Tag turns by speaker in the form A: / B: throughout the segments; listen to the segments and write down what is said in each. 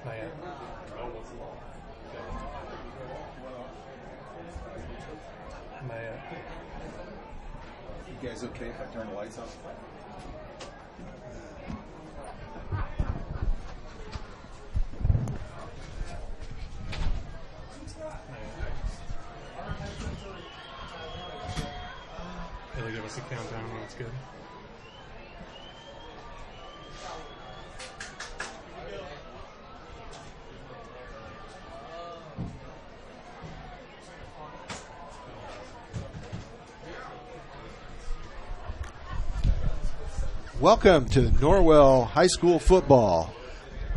A: Not yet. Not yet.
B: You guys okay if I turn the lights off?
A: It'll give us a countdown when it's good.
C: Welcome to Norwell High School football.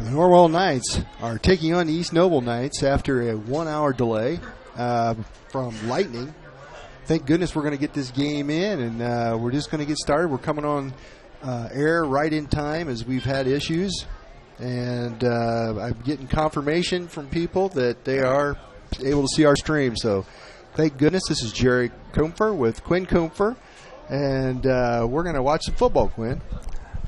C: The Norwell Knights are taking on the East Noble Knights after a 1-hour delay from lightning. Thank goodness we're going to get this game in, and we're just going to get started. We're coming on air right in time as we've had issues, and I'm getting confirmation from people that they are able to see our stream. So thank goodness. This is Jerry Comfer with Quinn Comfer, and we're going to watch some football, Quinn.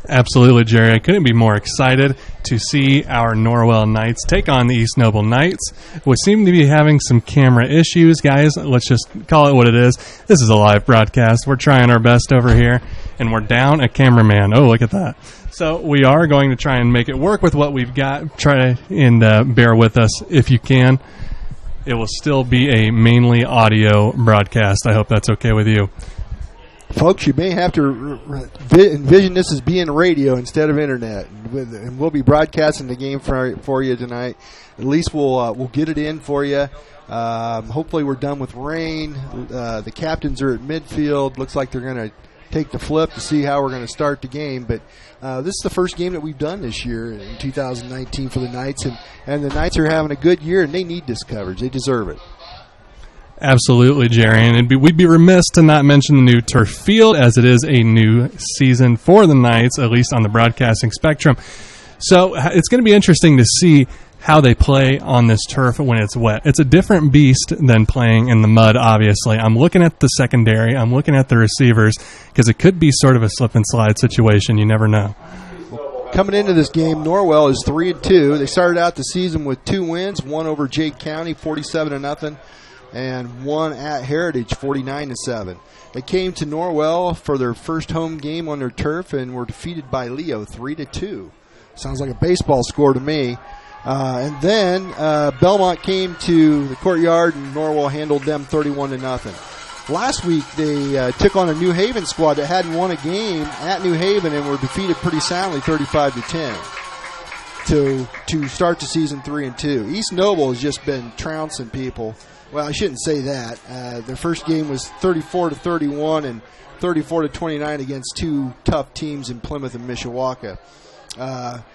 A: Absolutely, Jerry. I couldn't be more excited to see our Norwell Knights take on the East Noble Knights. We seem to be having some camera issues, guys. Let's just call it what it is. This is a live broadcast. We're trying our best over here, and we're down a cameraman. Oh, look at that. So we are going to try and make it work with what we've got. Try and bear with us if you can. It will still be a mainly audio broadcast. I hope that's okay with you.
C: Folks, you may have to envision this as being radio instead of internet, and we'll be broadcasting the game for you tonight. At least we'll get it in for you. Hopefully, we're done with rain. The captains are at midfield. Looks like they're going to take the flip to see how we're going to start the game. But this is the first game that we've done this year in 2019 for the Knights, and the Knights are having a good year, and they need this coverage. They deserve it.
A: Absolutely, Jerry, and we'd be remiss to not mention the new turf field, as it is a new season for the Knights, at least on the broadcasting spectrum. So it's going to be interesting to see how they play on this turf when it's wet. It's a different beast than playing in the mud, obviously. I'm looking at the secondary. I'm looking at the receivers, because it could be sort of a slip-and-slide situation. You never know.
C: Coming into this game, Norwell is 3-2. They started out the season with 2 wins, one over Jake County, 47-0. And one at Heritage, 49-7. They came to Norwell for their first home game on their turf and were defeated by Leo, 3-2. Sounds like a baseball score to me. And then Belmont came to the courtyard, and Norwell handled them 31-0. Last week they took on a New Haven squad that hadn't won a game at New Haven and were defeated pretty soundly, 35-10. To start the season 3-2. East Noble has just been trouncing people. Well, I shouldn't say that. Their first game was 34-31 and 34-29 against 2 tough teams in Plymouth and Mishawaka.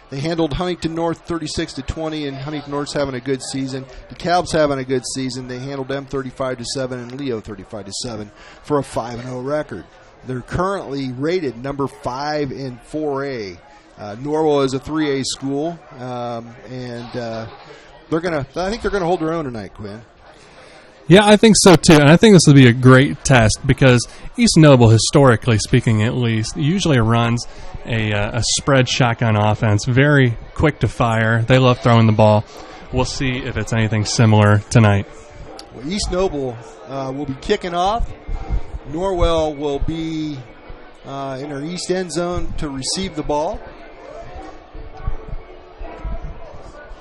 C: They handled Huntington North 36-20, and Huntington North's having a good season. DeKalb's having a good season. They handled them 35-7 and Leo 35-7 for a 5-0 record. They're currently rated number 5 in 4A. Norwell is a 3A school, and I think they're gonna hold their own tonight, Quinn.
A: Yeah, I think so too, and I think this will be a great test because East Noble, historically speaking at least, usually runs a spread shotgun offense, very quick to fire. They love throwing the ball. We'll see if it's anything similar tonight.
C: Well, East Noble will be kicking off. Norwell will be in our east end zone to receive the ball.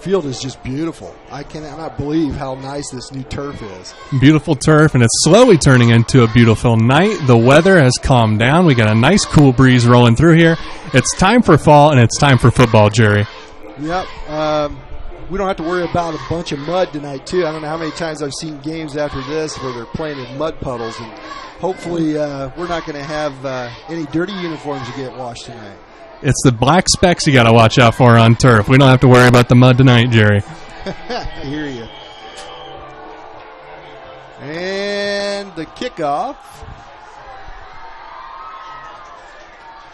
C: Field is just beautiful. I cannot believe how nice this new turf is.
A: Beautiful turf, and it's slowly turning into a beautiful night. The weather has calmed down. We got a nice cool breeze rolling through here. It's time for fall, and it's time for football, Jerry.
C: Yep. We don't have to worry about a bunch of mud tonight, too. I don't know how many times I've seen games after this where they're playing in mud puddles, and hopefully we're not going to have any dirty uniforms to get washed tonight.
A: It's the black specks you got to watch out for on turf. We don't have to worry about the mud tonight, Jerry.
C: I hear you. And the kickoff.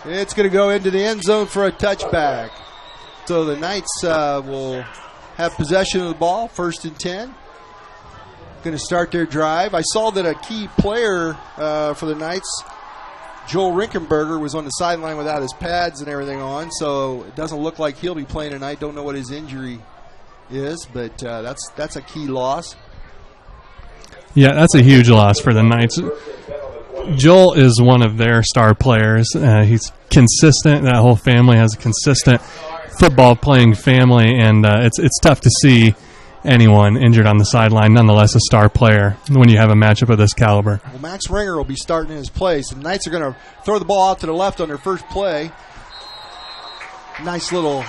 C: It's going to go into the end zone for a touchback. So the Knights will have possession of the ball, 1st and 10. Going to start their drive. I saw that a key player for the Knights, Joel Rinkenberger, was on the sideline without his pads and everything on, so it doesn't look like he'll be playing tonight. Don't know what his injury is, but that's a key loss.
A: Yeah, that's a huge loss for the Knights. Joel is one of their star players. He's consistent. That whole family has a consistent football-playing family, and it's tough to see anyone injured on the sideline, nonetheless a star player, when you have a matchup of this caliber.
C: Well, Max Ringer will be starting in his place. The Knights are going to throw the ball out to the left on their first play. Nice little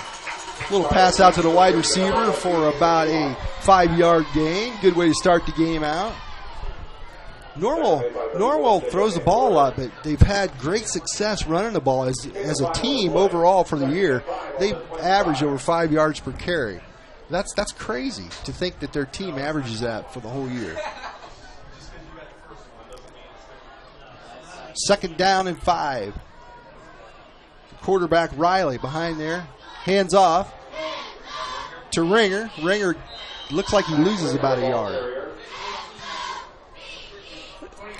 C: pass out to the wide receiver for about a 5-yard gain. Good way to start the game out. Norwell throws the ball a lot, but they've had great success running the ball as a team overall for the year. They've averaged over 5 yards per carry. That's crazy to think that their team averages that for the whole year. 2nd down and 5. The quarterback Riley behind there. Hands off to Ringer. Ringer looks like he loses about a yard.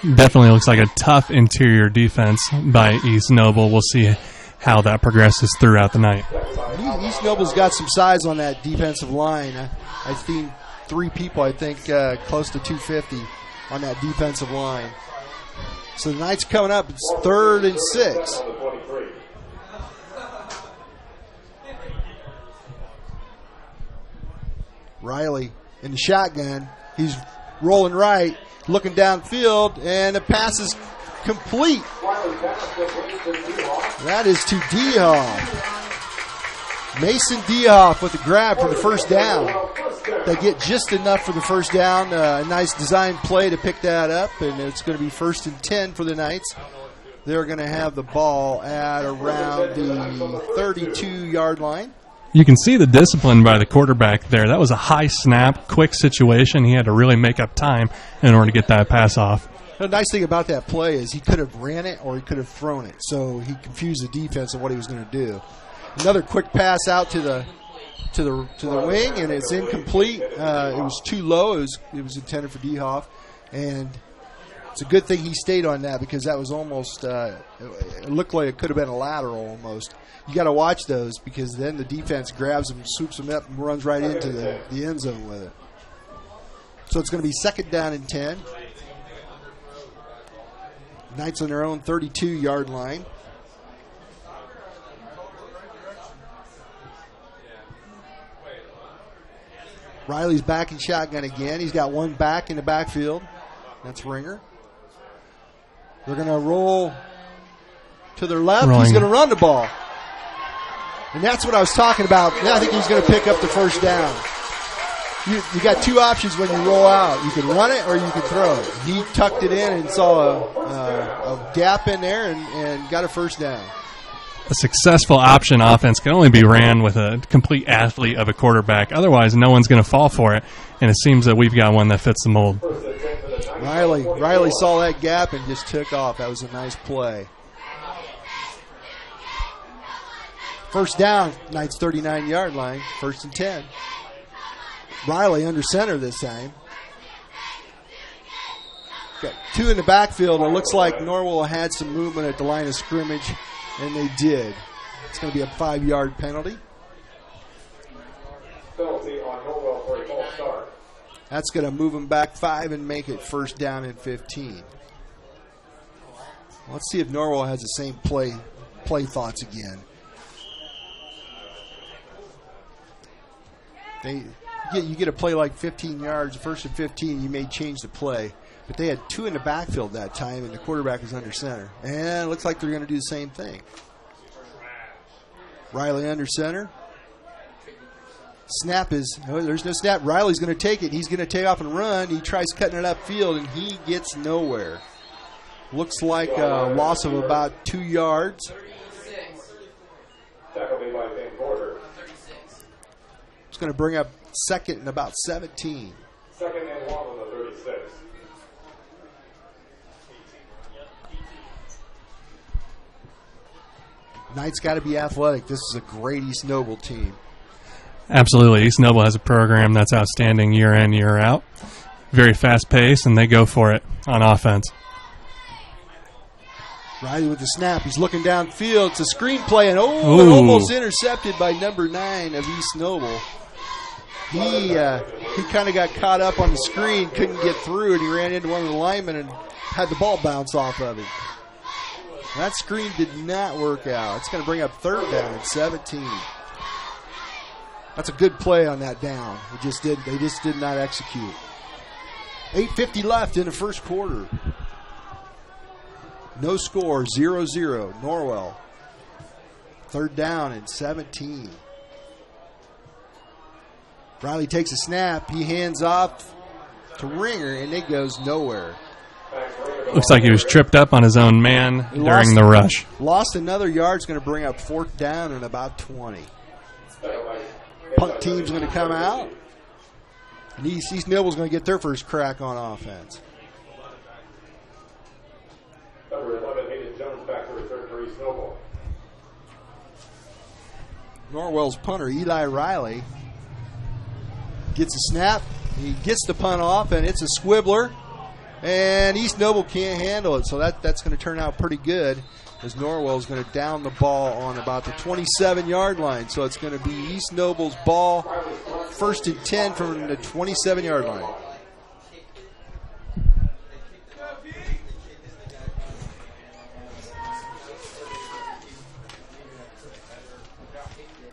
A: Definitely looks like a tough interior defense by East Noble. We'll see how that progresses throughout the night.
C: East Noble's got some size on that defensive line. I've seen 3 people, I think, close to 250 on that defensive line. So the Knights coming up. It's 3rd and 6. Riley in the shotgun. He's rolling right, looking downfield, and the pass is complete. That is to Dehoff. Mason Dehoff with the grab for the first down. They get just enough for the first down. A nice design play to pick that up, and it's going to be 1st and 10 for the Knights. They're going to have the ball at around the 32-yard line.
A: You can see the discipline by the quarterback there. That was a high snap, quick situation. He had to really make up time in order to get that pass off.
C: The nice thing about that play is he could have ran it or he could have thrown it. So he confused the defense of what he was going to do. Another quick pass out to the wing, and it's incomplete. It was too low. It was intended for Dehoff, and it's a good thing he stayed on that because that was almost it looked like it could have been a lateral almost. You got to watch those because then the defense grabs him, swoops him up, and runs right into the end zone with it. So it's going to be 2nd down and 10. Knights on their own 32-yard line. Riley's back in shotgun again. He's got one back in the backfield. That's Ringer. They're going to roll to their left.
A: Rolling.
C: He's going to run the ball. And that's what I was talking about. Now I think he's going to pick up the first down. You got 2 options when you roll out. You can run it or you can throw it. He tucked it in and saw a gap in there and got a first down.
A: A successful option offense can only be ran with a complete athlete of a quarterback. Otherwise, no one's going to fall for it. And it seems that we've got one that fits the mold.
C: Riley saw that gap and just took off. That was a nice play. First down, Knights 39-yard line, 1st and 10. Riley under center this time. Got 2 in the backfield. It looks like Norwell had some movement at the line of scrimmage, and they did. It's going to be a 5-yard penalty.
B: Penalty on Norwell for a false start.
C: That's going to move them back 5 and make it 1st down and 15. Let's see if Norwell has the same play thoughts again. You get a play like 15 yards, 1st and 15, you may change the play. But they had 2 in the backfield that time, and the quarterback was under center. And it looks like they're going to do the same thing. Riley under center. Snap is, there's no snap. Riley's going to take it. He's going to take off and run. He tries cutting it upfield, and he gets nowhere. Looks like a loss of about 2 yards. It's going to bring up 2nd and about 17.
B: 2nd and 1 on the 36.
C: Knights got to be athletic. This is a great East Noble team.
A: Absolutely. East Noble has a program that's outstanding year in, year out. Very fast pace, and they go for it on offense.
C: Riley with the snap. He's looking downfield. It's a screen play, and almost intercepted by number 9 of East Noble. He kind of got caught up on the screen, couldn't get through, and he ran into one of the linemen and had the ball bounce off of him. That screen did not work out. It's going to bring up third down at 17. That's a good play on that down. They just did not execute. 8:50 left in the first quarter. No score, 0-0. Norwell. Third down and 17. Riley takes a snap. He hands off to Ringer, and it goes nowhere.
A: Looks like he was tripped up on his own man during the rush.
C: Lost another yard. It's going to bring up fourth down and about 20. Punt team's going to come out. And East Noble's going to get their first crack on offense.
B: Number 11, Hayden Jones back to return for East Noble.
C: Norwell's punter, Eli Riley, gets a snap. He gets the punt off, and it's a squibbler. And East Noble can't handle it, so that's going to turn out pretty good, as Norwell's going to down the ball on about the 27-yard line. So it's going to be East Noble's ball, first and 10 from the 27-yard line.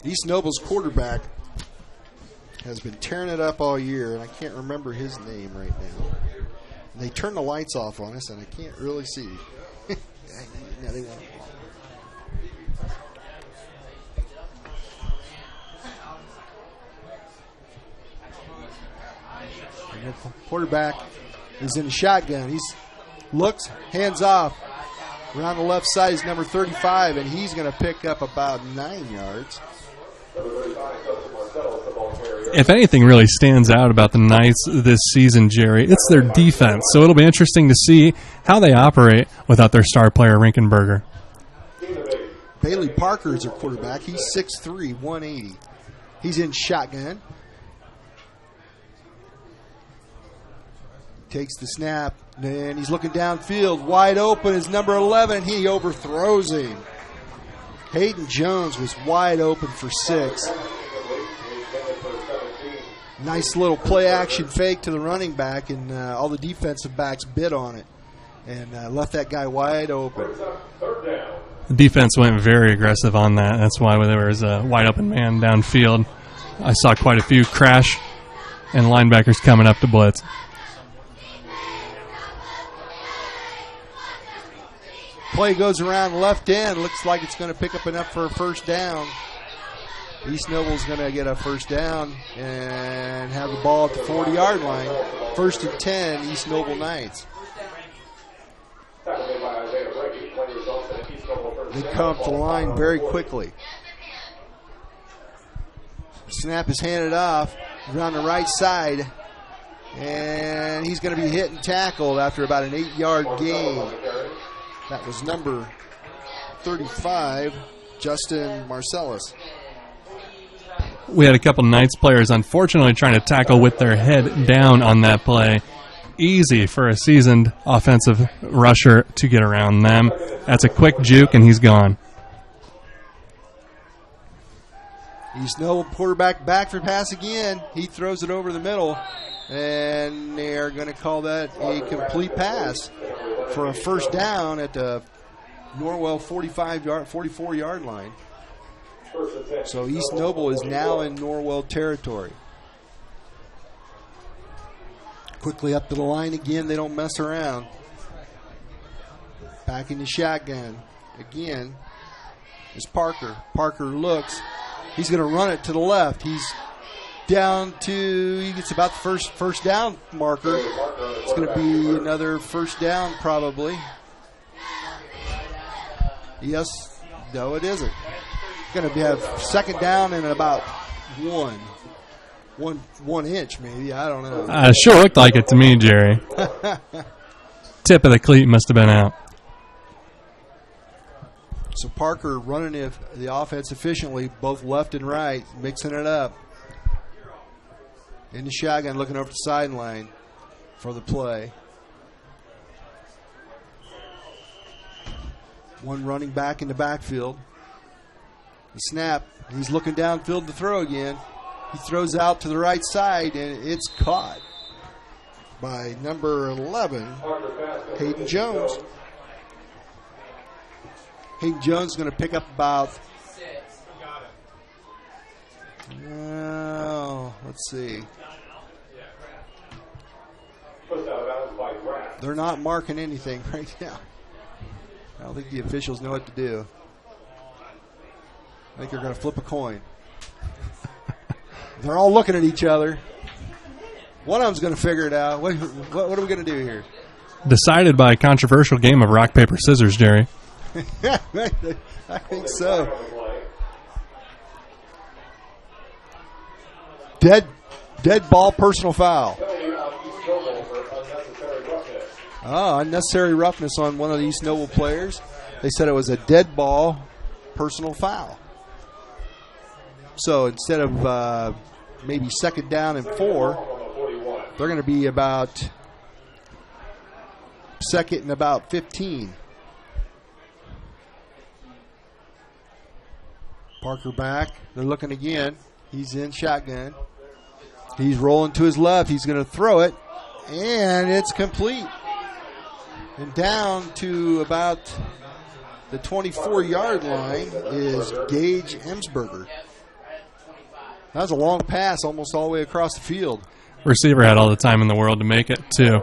C: East Noble's quarterback has been tearing it up all year, and I can't remember his name right now. And they turned the lights off on us, and I can't really see. No, they won't. And the quarterback is in the shotgun. He's looks, hands off. Around the left side is number 35, and he's going to pick up about 9 yards.
A: If anything really stands out about the Knights this season, Jerry, it's their defense. So it'll be interesting to see how they operate without their star player, Rinkenberger.
C: Bailey Parker is their quarterback. He's 6'3", 180. He's in shotgun. Takes the snap, and he's looking downfield. Wide open is number 11, and he overthrows him. Hayden Jones was wide open for 6. Nice little play-action fake to the running back, and all the defensive backs bid on it and left that guy wide open.
A: The defense went very aggressive on that. That's why there was a wide-open man downfield. I saw quite a few crash and linebackers coming up to blitz.
C: Play goes around the left end. Looks like it's going to pick up enough for a first down. East Noble's going to get a first down and have the ball at the 40-yard line. First and 10, East Noble Knights. They come up the line very quickly. Snap is handed off around the right side, and he's going to be hit and tackled after about an 8-yard gain. That was number 35, Justin Marcellus.
A: We had a couple Knights players, unfortunately, trying to tackle with their head down on that play. Easy for a seasoned offensive rusher to get around them. That's a quick juke, and he's gone.
C: East Noble quarterback back for pass again. He throws it over the middle, and they are going to call that a complete pass for a first down at the Norwell 44-yard line. So East Noble is now in Norwell territory. Quickly up to the line again. They don't mess around. Back in the shotgun. Again is Parker. Parker looks. He's going to run it to the left. He's down to, he gets about the first down marker. It's going to be another first down probably. Yes. No, it isn't. Going to have second down and about one inch maybe. I don't know.
A: Sure looked like it to me, Jerry. Tip of the cleat must have been out.
C: So Parker running the offense efficiently, both left and right, mixing it up. In the shotgun, looking over the sideline for the play. One running back in the backfield. The snap. He's looking downfield to throw again. He throws out to the right side, and it's caught by number 11, Hayden Jones. Hayden Jones is going to pick up about, let's see. They're not marking anything right now. I don't think the officials know what to do. I think they're going to flip a coin. They're all looking at each other. One of them's going to figure it out. What are we going to do here?
A: Decided by a controversial game of rock, paper, scissors, Jerry.
C: I think so. Dead ball, personal foul. Unnecessary roughness on one of the East Noble players. They said it was a dead ball, personal foul. So instead of maybe second down and 4, they're going to be about second and about 15. Parker back. They're looking again. He's in shotgun. He's rolling to his left. He's going to throw it, and it's complete. And down to about the 24-yard line is Gage Emsberger. That was a long pass almost all the way across the field.
A: Receiver had all the time in the world to make it, too.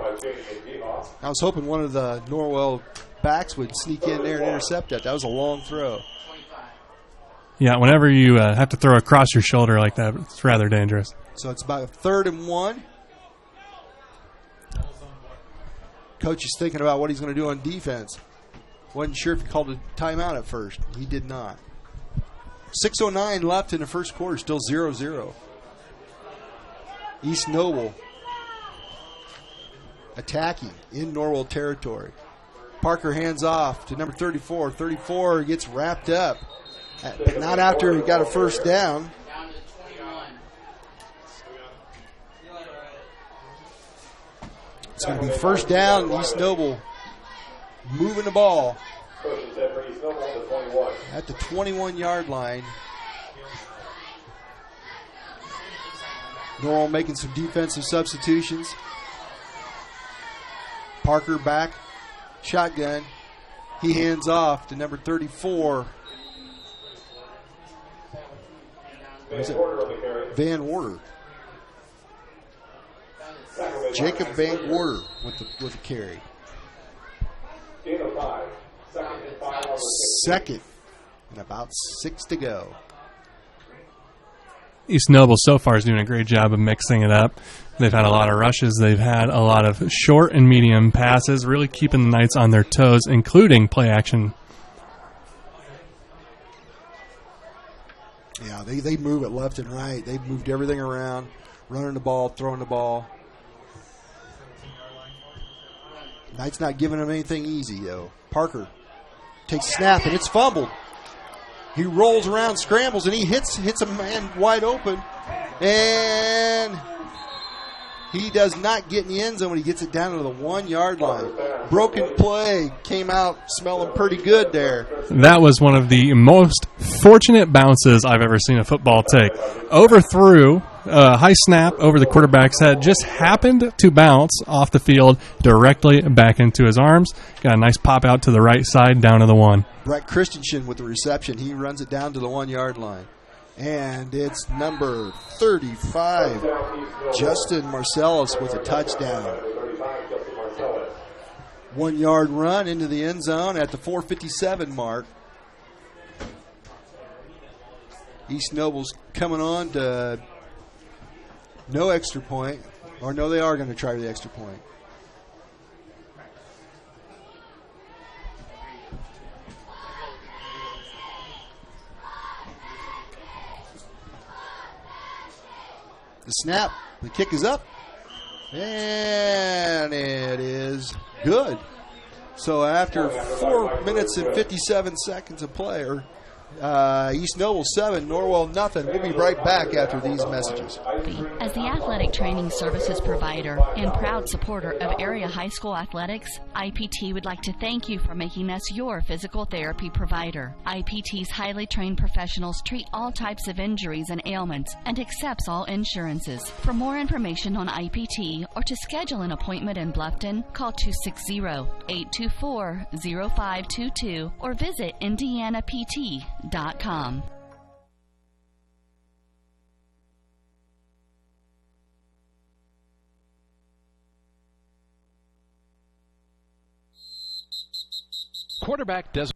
C: I was hoping one of the Norwell backs would sneak in there and intercept that. That was a long throw.
A: Yeah, whenever you have to throw across your shoulder like that, it's rather dangerous.
C: So it's about 3rd and 1. Coach is thinking about what he's going to do on defense. Wasn't sure if he called a timeout at first. He did not. 6:09 left in the first quarter, still 0-0. East Noble attacking in Norwell territory. Parker hands off to number 34. 34 gets wrapped up. Not after he got a first down. It's going to be first down. East Noble moving the ball at the 21-yard line. Norwell making some defensive substitutions. Parker back, shotgun. He hands off to number 34. Van Warder. Jacob Van Warder with the carry. Second and about 6 to go.
A: East Noble so far is doing a great job of mixing it up. They've had a lot of rushes. They've had a lot of short and medium passes, really keeping the Knights on their toes, including play action.
C: Yeah, they move it left and right. They've moved everything around, running the ball, throwing the ball. Knights not giving them anything easy, though. Parker takes a snap, and it's fumbled. He rolls around, scrambles, and he hits a man wide open. And he does not get in the end zone when he gets it down to the 1-yard line. Broken play, came out smelling pretty good there.
A: That was one of the most fortunate bounces I've ever seen a football take. Overthrew, high snap over the quarterback's head, just happened to bounce off the field directly back into his arms. Got a nice pop out to the right side, down to the 1.
C: Brett Christensen with the reception. He runs it down to the 1-yard line. And it's number 35, Justin Marcellus with a touchdown. 1-yard run into the end zone at the 4:57 mark. East Noble's coming on to no extra point. Or no, they are going to try the extra point. The snap, the kick is up, and it is good. So after 4 minutes and 57 seconds of play, or East Noble 7, Norwell nothing. We'll be right back after these messages.
D: As the athletic training services provider and proud supporter of area high school athletics, IPT would like to thank you for making us your physical therapy provider. IPT's highly trained professionals treat all types of injuries and ailments and accepts all insurances. For more information on IPT or to schedule an appointment in Bluffton, call 260-824-0522 or visit indianapt.com.
E: Quarterback does.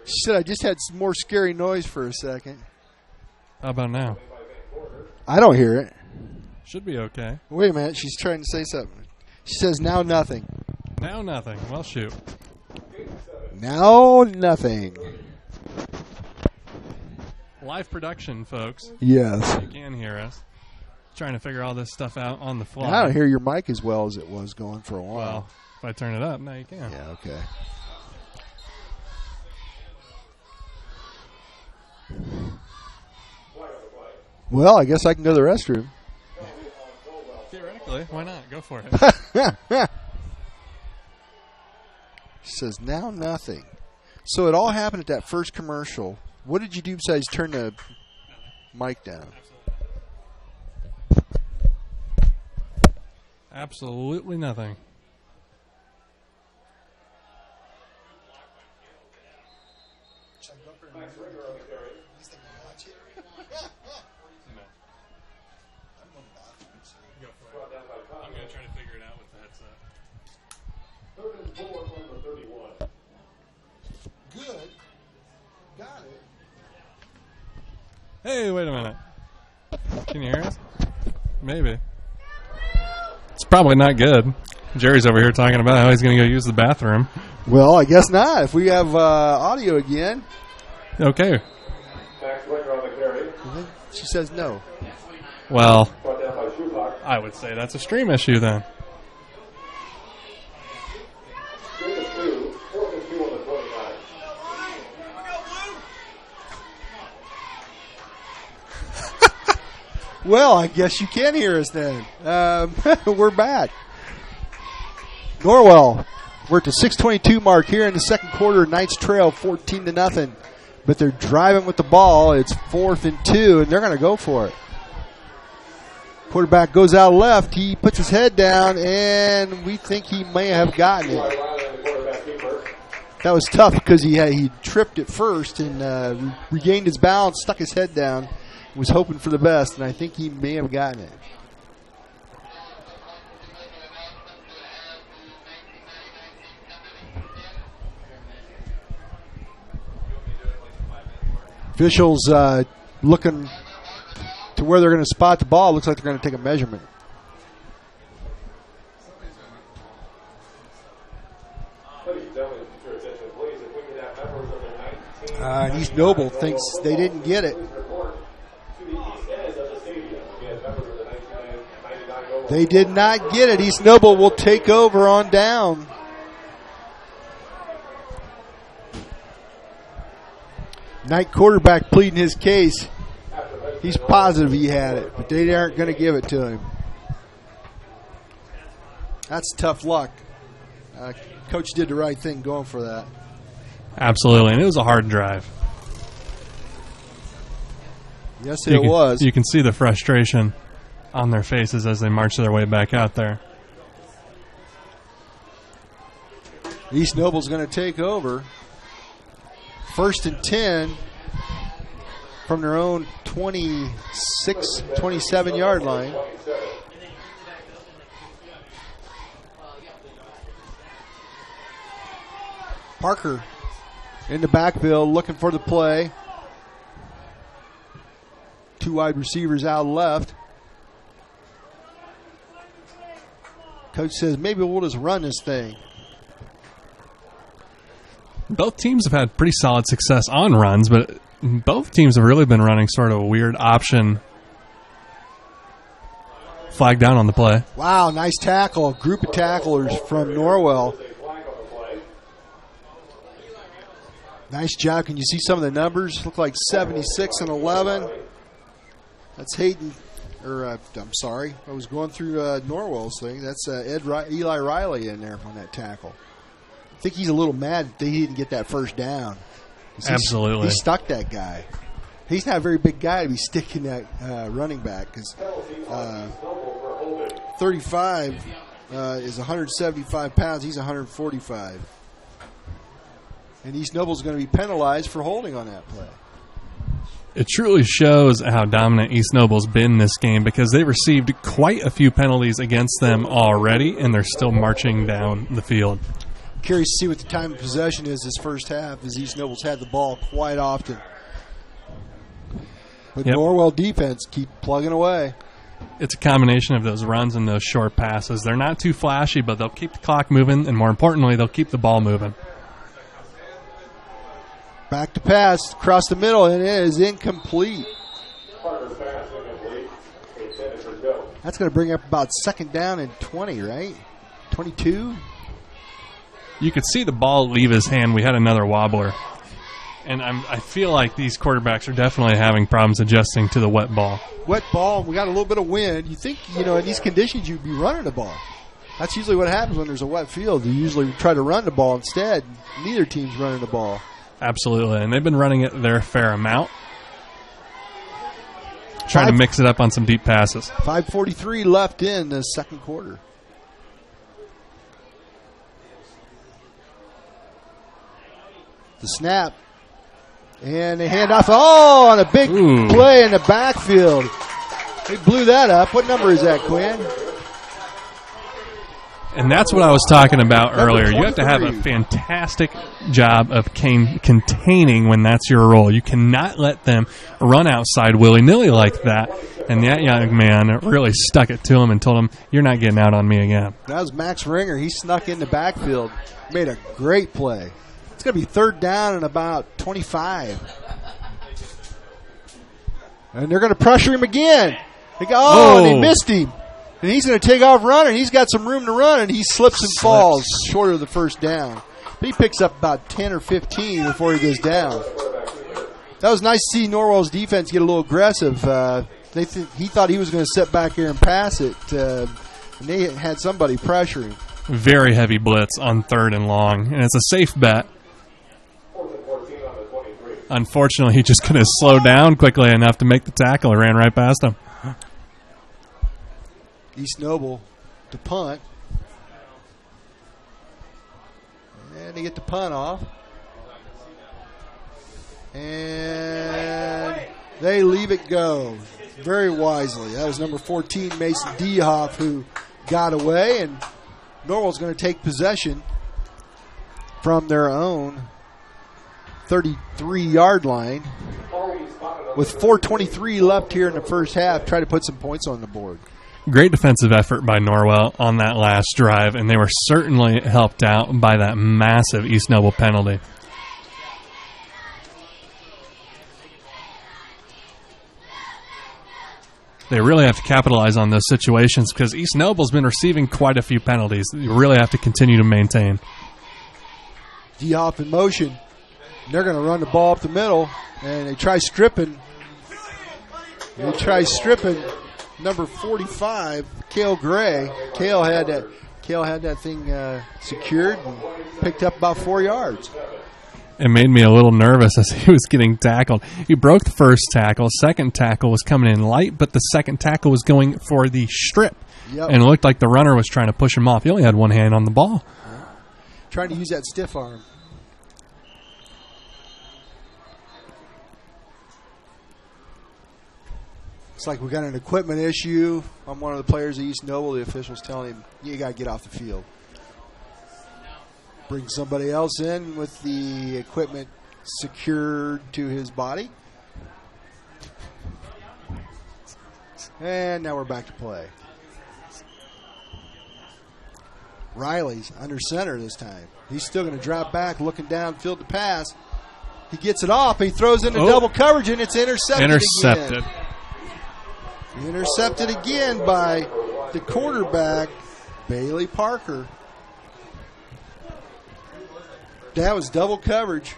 C: She said, I just had some more scary noise for a second.
A: How about now?
C: I don't hear it.
A: Should be okay.
C: Wait a minute. She's trying to say something. She says, now nothing.
A: Now nothing. Well, shoot.
C: Now nothing.
A: Live production, folks.
C: Yes.
A: You can hear us. Trying to figure all this stuff out on the fly.
C: I don't hear your mic as well as it was going for a while.
A: Well, if I turn it up, now you can.
C: Yeah, okay. Well, I guess I can go to the restroom.
A: Theoretically, why not? Go for it.
C: She says, now nothing. So it all happened at that first commercial. What did you do besides turn the mic down?
A: Absolutely nothing. I'm going to try to figure it out with the headset.
B: Third and 4 from the 31.
C: Good. Got it.
A: Hey, wait a minute. Can you hear us? Maybe. It's probably not good. Jerry's over here talking about how he's going to go use the bathroom.
C: Well, I guess not. If we have audio again.
A: Okay.
B: Max Winger on the carry.
C: She says no.
A: Well,
B: Brought down by Shoemaker.
A: I would say that's a stream issue then.
B: Third and 2. 4th and 2 on the 29.
C: Well, I guess you can hear us then. We're back. Norwell, we're at the 6:22 mark here in the second quarter. Knights trail 14-0, but they're driving with the ball. It's 4th and 2, and they're going to go for it. Quarterback goes out left. He puts his head down, and we think he may have gotten it. That was tough because he tripped at first and regained his balance, stuck his head down, was hoping for the best, and I think he may have gotten it. Officials looking to where they're going to spot the ball. Looks like they're going to take a measurement. East Noble thinks they didn't get it. They did not get it. East Noble will take over on down. Knight quarterback pleading his case. He's positive he had it, but they aren't going to give it to him. That's tough luck. Coach did the right thing going for that.
A: Absolutely, and it was a hard drive.
C: Yes, it was.
A: You can see the frustration on their faces as they march their way back out there.
C: East Noble's going to take over. 1st and 10 from their own 26, 27-yard line. Parker in the backfield looking for the play. 2 wide receivers out left. Coach says maybe we'll just run this thing.
A: Both teams have had pretty solid success on runs, but both teams have really been running sort of a weird option. Flag down on the play.
C: Wow, nice tackle. A group of tacklers from Norwell. Nice job. Can you see some of the numbers? Look like 76 and 11. That's Hayden. I'm sorry. I was going through Norwell's thing. That's Eli Riley in there on that tackle. I think he's a little mad that he didn't get that first down.
A: Absolutely.
C: He stuck that guy. He's not a very big guy to be sticking that running back because 35 is 175 pounds. He's 145. And East Noble's going to be penalized for holding on that play.
A: It truly shows how dominant East Noble's been this game because they received quite a few penalties against them already, and they're still marching down the field.
C: Curious to see what the time of possession is this first half, as East Noble's had the ball quite often. But Norwell defense keep plugging away.
A: It's a combination of those runs and those short passes. They're not too flashy, but they'll keep the clock moving, and more importantly, they'll keep the ball moving.
C: Back to pass across the middle, and it is incomplete. That's going to bring up about second down and 20, right? 22?
A: You could see the ball leave his hand. We had another wobbler. And I feel like these quarterbacks are definitely having problems adjusting to the wet ball.
C: Wet ball, we got a little bit of wind. You think, in these conditions you'd be running the ball. That's usually what happens when there's a wet field. You usually try to run the ball instead. Neither team's running the ball.
A: Absolutely, and they've been running it their fair amount. Trying to mix it up on some deep passes.
C: 5:43 left in the second quarter. The snap. And they hand off. Oh, on a big play in the backfield. They blew that up. What number is that, Quinn?
A: And that's what I was talking about earlier. You have to have a fantastic job of containing when that's your role. You cannot let them run outside willy-nilly like that. And that young man really stuck it to him and told him, "You're not getting out on me again."
C: That was Max Ringer. He snuck in the backfield. Made a great play. It's going to be third down and about 25. And they're going to pressure him again. And they missed him. And he's going to take off running. He's got some room to run, and he slips and falls short of the first down. But he picks up about 10 or 15 before he goes down. That was nice to see Norwell's defense get a little aggressive. He thought he was going to sit back here and pass it, and they had somebody pressuring.
A: Very heavy blitz on third and long, and it's a safe bet. Unfortunately, he just couldn't slow down quickly enough to make the tackle. It ran right past him.
C: East Noble to punt. And they get the punt off. And they leave it go very wisely. That was number 14, Mason Dehoff, who got away. And Norwell's going to take possession from their own 33-yard line. With 4:23 left here in the first half, try to put some points on the board.
A: Great defensive effort by Norwell on that last drive, and they were certainly helped out by that massive East Noble penalty. They really have to capitalize on those situations because East Noble's been receiving quite a few penalties. You really have to continue to maintain.
C: D-Hop in motion. They're going to run the ball up the middle, and they try stripping. Number 45, Cale Gray. Cale had that thing secured and picked up about 4 yards.
A: It made me a little nervous as he was getting tackled. He broke the first tackle. Second tackle was coming in light, but the second tackle was going for the strip.
C: Yep.
A: And it looked like the runner was trying to push him off. He only had one hand on the ball.
C: Trying to use that stiff arm. It's like we got an equipment issue on one of the players at East Noble. The official's telling him, you got to get off the field. Bring somebody else in with the equipment secured to his body. And now we're back to play. Riley's under center this time. He's still going to drop back, looking downfield to pass. He gets it off. He throws into double coverage, and it's intercepted again. Intercepted again by the quarterback, Bailey Parker. That was double coverage.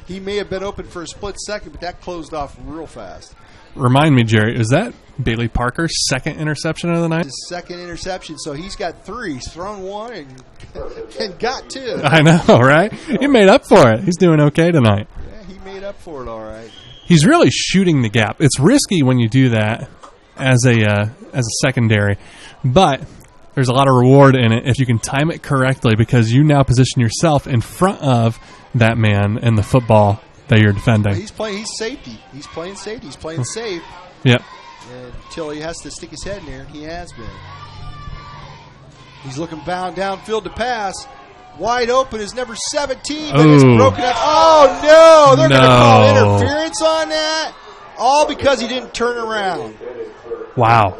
C: He may have been open for a split second, but that closed off real fast.
A: Remind me, Jerry, is that Bailey Parker's second interception of the night?
C: His second interception, so he's got 3. He's thrown 1 and got 2.
A: I know, right? He made up for it. He's doing okay tonight.
C: Yeah, he made up for it all right.
A: He's really shooting the gap. It's risky when you do that as a secondary, but there's a lot of reward in it if you can time it correctly, because you now position yourself in front of that man and the football that you're defending.
C: He's safety. He's playing safety. He's playing safe.
A: Yep.
C: Until he has to stick his head in there, and he has been. He's looking bound downfield to pass. Wide open is number 17, but it's broken up. Oh, no! They're going to call interference on that, all because he didn't turn around.
A: Wow.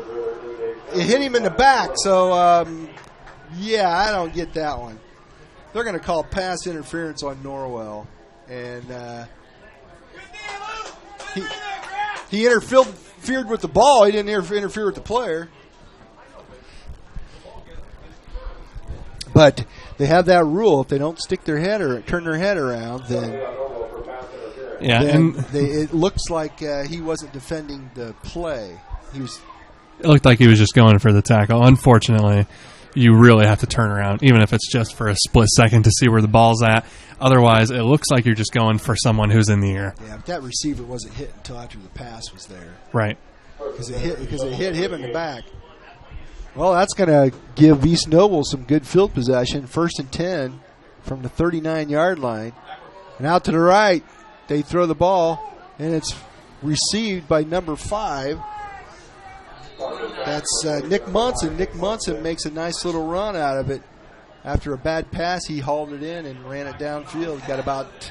C: It hit him in the back, so, yeah, I don't get that one. They're going to call pass interference on Norwell. And he interfered with the ball. He didn't interfere with the player. But they have that rule. If they don't stick their head or turn their head around, then it looks like he wasn't defending the play.
A: It looked like he was just going for the tackle. Unfortunately, you really have to turn around, even if it's just for a split second to see where the ball's at. Otherwise, it looks like you're just going for someone who's in the air.
C: Yeah, but that receiver wasn't hit until after the pass was there.
A: Right.
C: Because it hit him in the back. Well, that's going to give East Noble some good field possession. 1st and 10 from the 39-yard line. And out to the right, they throw the ball, and it's received by number 5. That's Nick Munson. Nick Munson makes a nice little run out of it. After a bad pass, he hauled it in and ran it downfield. Got about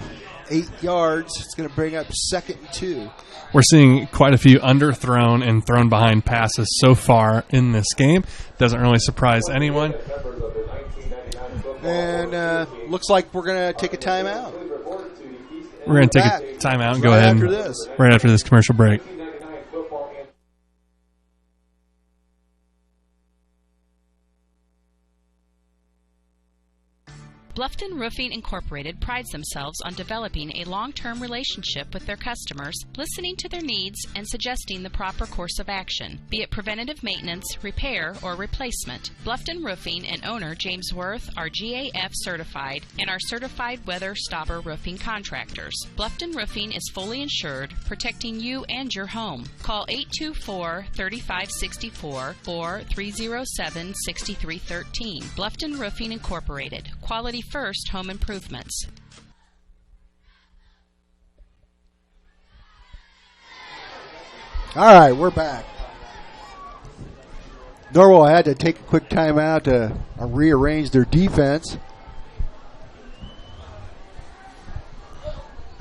C: 8 yards. It's going to bring up 2nd and 2.
A: We're seeing quite a few underthrown and thrown behind passes so far in this game. Doesn't really surprise anyone.
C: And looks like we're going to take a timeout.
A: We're going to take a timeout and go ahead right after this commercial break.
F: Bluffton Roofing Incorporated prides themselves on developing a long-term relationship with their customers, listening to their needs and suggesting the proper course of action, be it preventative maintenance, repair, or replacement. Bluffton Roofing and owner James Worth are GAF certified and are certified weather stopper roofing contractors. Bluffton Roofing is fully insured, protecting you and your home. Call 824-3564 or 307-6313. Bluffton Roofing Incorporated. Quality first home improvements.
C: All right, we're back. Norwell had to take a quick timeout to rearrange their defense.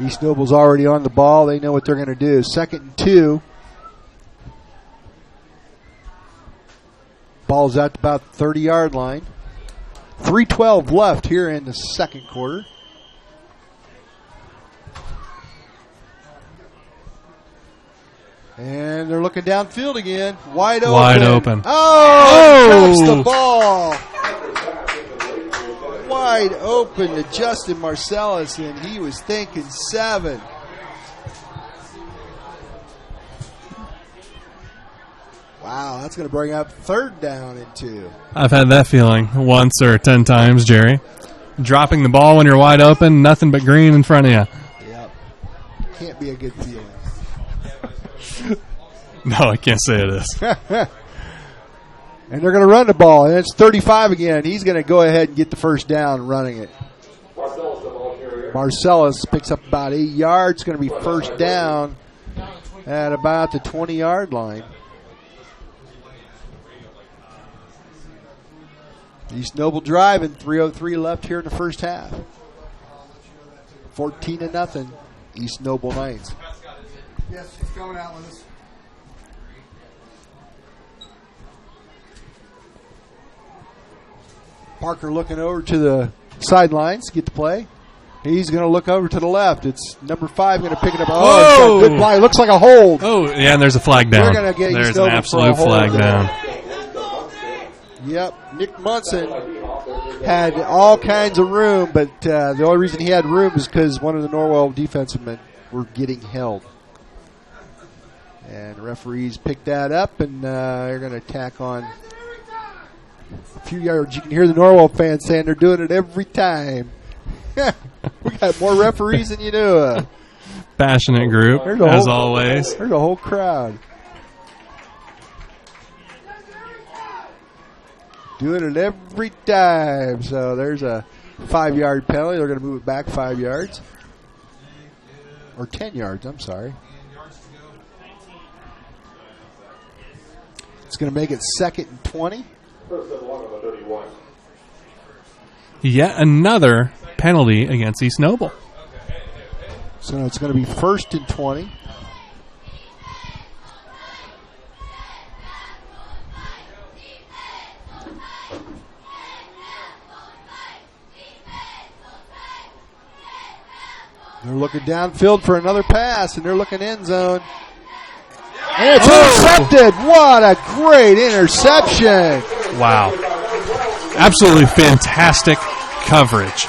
C: East Noble's already on the ball. They know what they're going to do. 2nd and 2. Ball's at about 30-yard line. 3:12 left here in the second quarter. And they're looking downfield again. Wide open. Oh! Drops the ball. Wide open to Justin Marcellus, and he was thinking 7. Wow, that's going to bring up 3rd down and 2.
A: I've had that feeling once or 10 times, Jerry. Dropping the ball when you're wide open, nothing but green in front of you.
C: Yep. Can't be a good feeling.
A: No, I can't say it is.
C: And they're going to run the ball, and it's 35 again. He's going to go ahead and get the first down running it.
B: Marcellus, the ball carrier.
C: Marcellus picks up about 8 yards. Going to be first down at about the 20-yard line. East Noble driving. 3:03 left here in the first half. 14-0. East Noble Knights.
G: Yes, he's going out with us.
C: Parker looking over to the sidelines to get the play. He's going to look over to the left. It's number 5 going to pick it up. Oh, it's a good play. Looks like a hold.
A: Oh, yeah, and there's a flag down.
C: They're gonna get
A: There's
C: East
A: an
C: Noble
A: absolute
C: for a
A: flag
C: hold.
A: down.
C: Yep, Nick Munson had all kinds of room, but the only reason he had room is because one of the Norwell defensive men were getting held. And referees picked that up, and they're going to tack on a few yards. You can hear the Norwell fans saying they're doing it every time. We got more referees than you knew.
A: Passionate group, as always.
C: There's a whole crowd. Doing it every time. So there's a 5-yard penalty. They're going to move it back 5 yards. Or 10 yards, I'm sorry. It's going to make it 2nd and 20.
B: First and long on the 31.
A: Yet another penalty against East Noble.
C: So it's going to be 1st and 20. They're looking downfield for another pass, and they're looking end zone. And it's intercepted. What a great interception.
A: Wow. Absolutely fantastic coverage.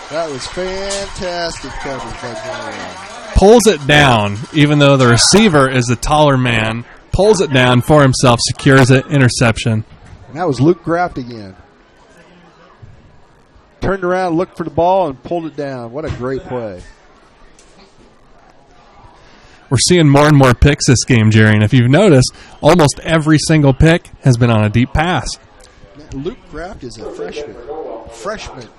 C: That was fantastic coverage by Norwell.
A: Pulls it down, even though the receiver is the taller man. Pulls it down for himself, secures it, interception.
C: And that was Luke Graft again. Turned around, looked for the ball, and pulled it down. What a great play.
A: We're seeing more and more picks this game, Jerry, and if you've noticed, almost every single pick has been on a deep pass.
C: Luke Graft is a freshman.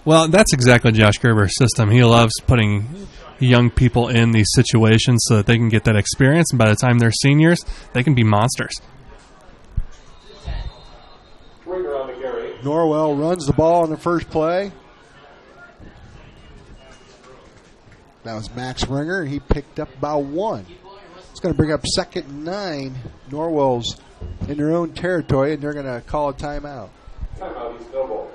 A: Well, that's exactly Josh Gerber's system. He loves putting young people in these situations so that they can get that experience, and by the time they're seniors, they can be monsters.
C: Norwell runs the ball on the first play. That was Max Ringer. He picked up about 1. It's going to bring up 2nd and 9. Norwell's in their own territory, and they're going to call a timeout.
B: Timeout, East Noble.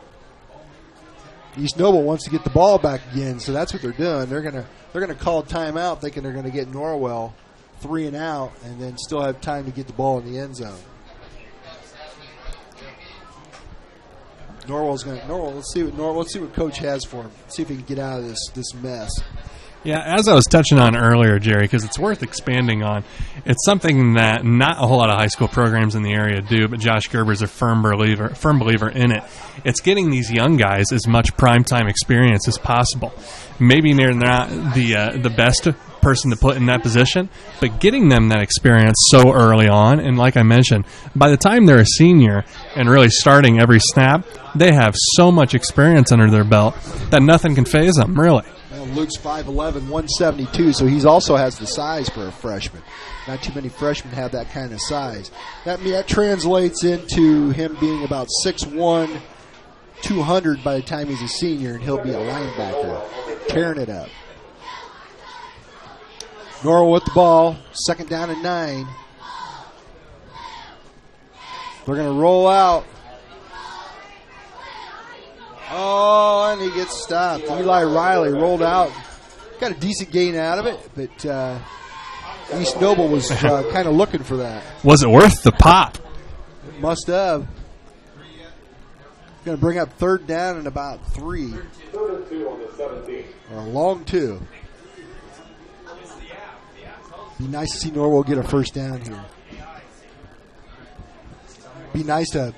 C: East Noble wants to get the ball back again, so that's what they're doing. They're going to call a timeout, thinking they're going to get Norwell 3 and out, and then still have time to get the ball in the end zone. Let's see what Coach has for him. See if he can get out of this mess.
A: Yeah, as I was touching on earlier, Jerry, because it's worth expanding on, it's something that not a whole lot of high school programs in the area do, but Josh Gerber's a firm believer in it. It's getting these young guys as much primetime experience as possible. Maybe they're not the best person to put in that position, but getting them that experience so early on, and like I mentioned, by the time they're a senior and really starting every snap, they have so much experience under their belt that nothing can faze them, really.
C: Well, Luke's 5'11", 172, so he also has the size for a freshman. Not too many freshmen have that kind of size. That translates into him being about 6'1", 200 by the time he's a senior, and he'll be a linebacker, tearing it up. Norwell with the ball, 2nd down and 9. They're going to roll out. Oh, and he gets stopped. Eli Riley rolled out. Got a decent gain out of it, but East Noble was kind of looking for that.
A: Was it worth the pop?
C: It must have. Going to bring up 3rd down and about 3.
B: 3rd and 2 on the 17.
C: Or a long 2. Be nice to see Norwell get a first down here. Be nice to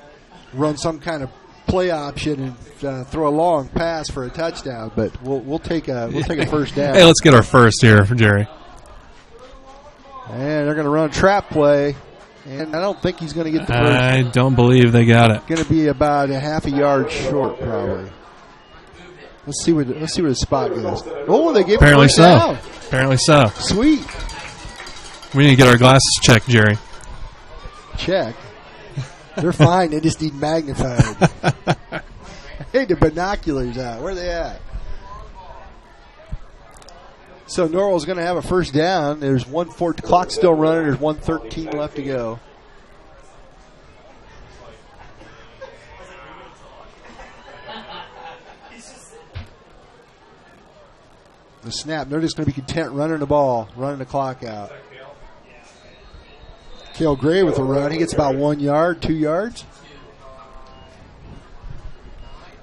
C: run some kind of play option and throw a long pass for a touchdown, but we'll take a first down.
A: Hey, let's get our first here for Jerry.
C: And they're going to run a trap play, and I don't think he's going to get the first.
A: I don't believe they got it.
C: Going to be about a half a yard short, probably. Let's see where the spot goes. Oh, they gave him
A: Apparently
C: first
A: so.
C: down.
A: Apparently so.
C: Sweet.
A: We need to get our glasses checked, Jerry.
C: Check. They're fine. They just need magnified. Hey, the binoculars out. Where are they at? So Norwell's going to have a first down. There's the clock's still running. There's 1:13 left to go. The snap. They're just going to be content running the ball, running the clock out. Cale Gray with a run. He gets about 1 yard, 2 yards.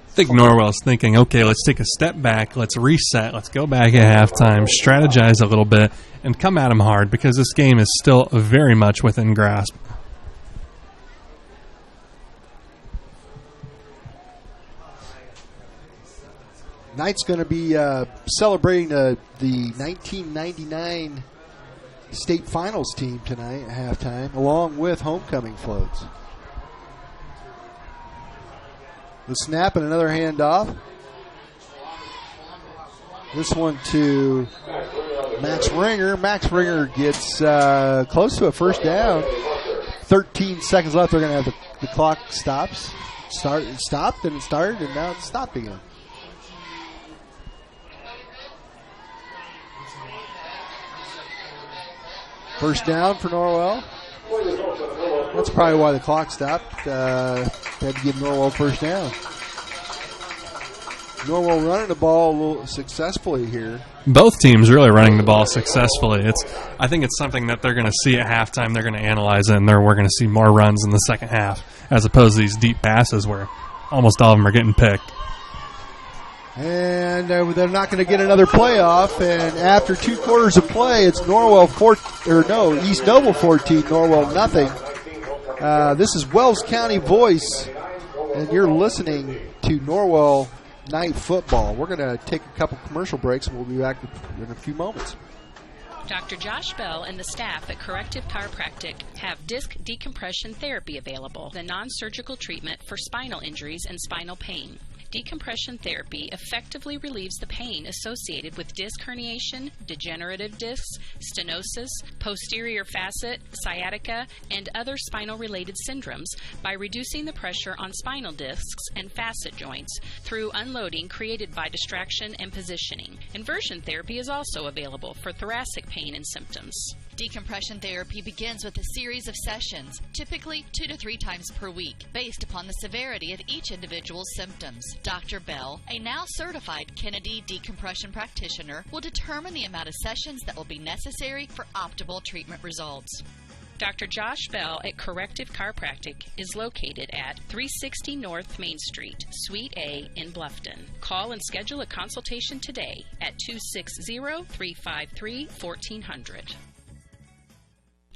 A: I think Norwell's thinking, okay, let's take a step back, let's reset, let's go back at halftime, strategize a little bit, and come at them hard because this game is still very much within grasp.
C: Knight's going to be celebrating the 1999 state finals team tonight at halftime, along with homecoming floats. The snap and another handoff. This one to Max Ringer. Max Ringer gets close to a first down. 13 seconds left. They're going to have the clock stops. Stopped and started, and now it's stopped again. First down for Norwell. That's probably why the clock stopped. Had to give Norwell first down. Norwell running the ball a little successfully here.
A: Both teams really running the ball successfully. I think it's something that they're going to see at halftime. They're going to analyze it, and we're going to see more runs in the second half, as opposed to these deep passes where almost all of them are getting picked.
C: And they're not going to get another playoff. And after 2 quarters of play, it's East Noble 14, Norwell nothing. This is Wells County Voice, and you're listening to Norwell Night Football. We're going to take a couple commercial breaks, and we'll be back in a few moments.
F: Dr. Josh Bell and the staff at Corrective Chiropractic have disc decompression therapy available, the non-surgical treatment for spinal injuries and spinal pain. Decompression therapy effectively relieves the pain associated with disc herniation, degenerative discs, stenosis, posterior facet, sciatica, and other spinal-related syndromes by reducing the pressure on spinal discs and facet joints through unloading created by distraction and positioning. Inversion therapy is also available for thoracic pain and symptoms.
D: Decompression therapy begins with a series of sessions, typically 2 to 3 times per week, based upon the severity of each individual's symptoms. Dr. Bell, a now certified Kennedy decompression practitioner, will determine the amount of sessions that will be necessary for optimal treatment results.
F: Dr. Josh Bell at Corrective Chiropractic is located at 360 North Main Street, Suite A in Bluffton. Call and schedule a consultation today at 260-353-1400.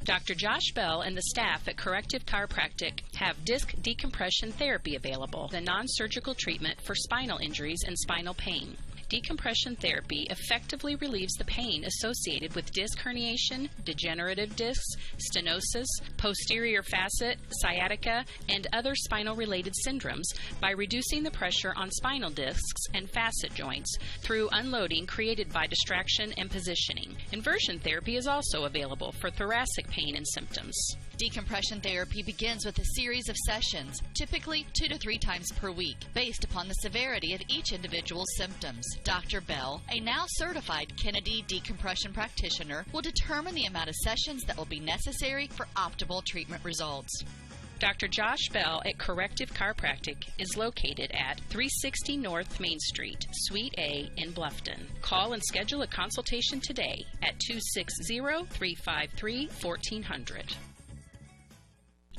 F: Dr. Josh Bell and the staff at Corrective Chiropractic have disc decompression therapy available, the non-surgical treatment for spinal injuries and spinal pain. Decompression therapy effectively relieves the pain associated with disc herniation, degenerative discs, stenosis, posterior facet, sciatica, and other spinal-related syndromes by reducing the pressure on spinal discs and facet joints through unloading created by distraction and positioning. Inversion therapy is also available for thoracic pain and symptoms.
D: Decompression therapy begins with a series of sessions, typically 2 to 3 times per week, based upon the severity of each individual's symptoms. Dr. Bell, a now certified Kennedy decompression practitioner, will determine the amount of sessions that will be necessary for optimal treatment results.
F: Dr. Josh Bell at Corrective Chiropractic is located at 360 North Main Street, Suite A in Bluffton. Call and schedule a consultation today at 260-353-1400.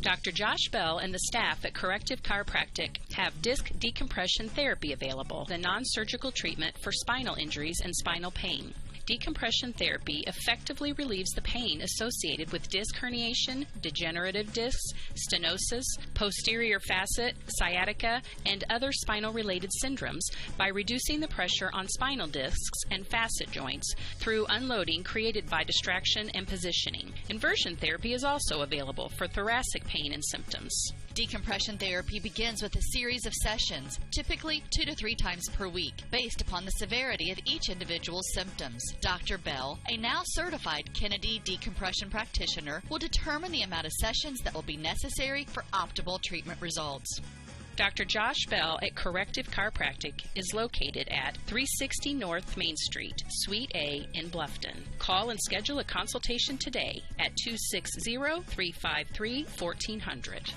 F: Dr. Josh Bell and the staff at Corrective Chiropractic have disc decompression therapy available, the non-surgical treatment for spinal injuries and spinal pain. Decompression therapy effectively relieves the pain associated with disc herniation, degenerative discs, stenosis, posterior facet, sciatica, and other spinal-related syndromes by reducing the pressure on spinal discs and facet joints through unloading created by distraction and positioning. Inversion therapy is also available for thoracic pain and symptoms.
D: Decompression therapy begins with a series of sessions, typically 2 to 3 times per week, based upon the severity of each individual's symptoms. Dr. Bell, a now certified Kennedy decompression practitioner, will determine the amount of sessions that will be necessary for optimal treatment results.
F: Dr. Josh Bell at Corrective Chiropractic is located at 360 North Main Street, Suite A in Bluffton. Call and schedule a consultation today at 260-353-1400.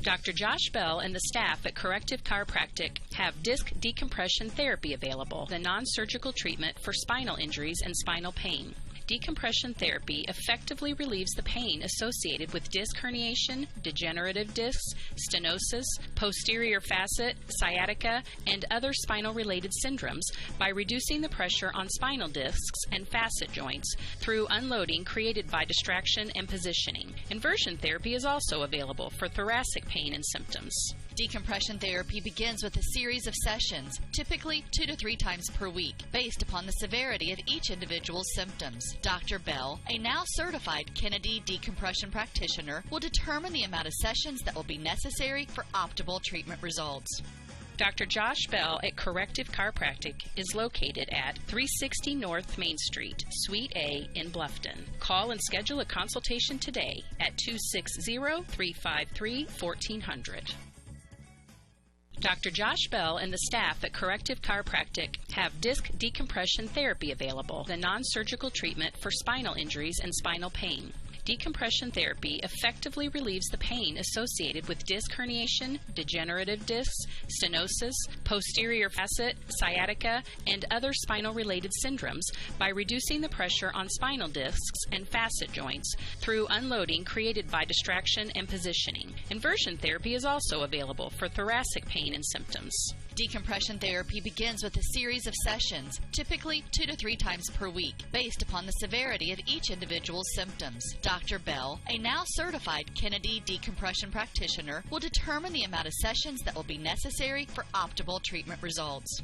F: Dr. Josh Bell and the staff at Corrective Chiropractic have disc decompression therapy available, the non-surgical treatment for spinal injuries and spinal pain. Decompression therapy effectively relieves the pain associated with disc herniation, degenerative discs, stenosis, posterior facet, sciatica, and other spinal-related syndromes by reducing the pressure on spinal discs and facet joints through unloading created by distraction and positioning. Inversion therapy is also available for thoracic pain and symptoms.
D: Decompression therapy begins with a series of sessions, typically 2 to 3 times per week, based upon the severity of each individual's symptoms. Dr. Bell, a now certified Kennedy decompression practitioner, will determine the amount of sessions that will be necessary for optimal treatment results.
F: Dr. Josh Bell at Corrective Chiropractic is located at 360 North Main Street, Suite A in Bluffton. Call and schedule a consultation today at 260-353-1400. Dr. Josh Bell and the staff at Corrective Chiropractic have disc decompression therapy available, the non-surgical treatment for spinal injuries and spinal pain. Decompression therapy effectively relieves the pain associated with disc herniation, degenerative discs, stenosis, posterior facet, sciatica, and other spinal-related syndromes by reducing the pressure on spinal discs and facet joints through unloading created by distraction and positioning. Inversion therapy is also available for thoracic pain and symptoms.
D: Decompression therapy begins with a series of sessions, typically 2 to 3 times per week, based upon the severity of each individual's symptoms. Dr. Bell, a now certified Kennedy decompression practitioner, will determine the amount of sessions that will be necessary for optimal treatment results.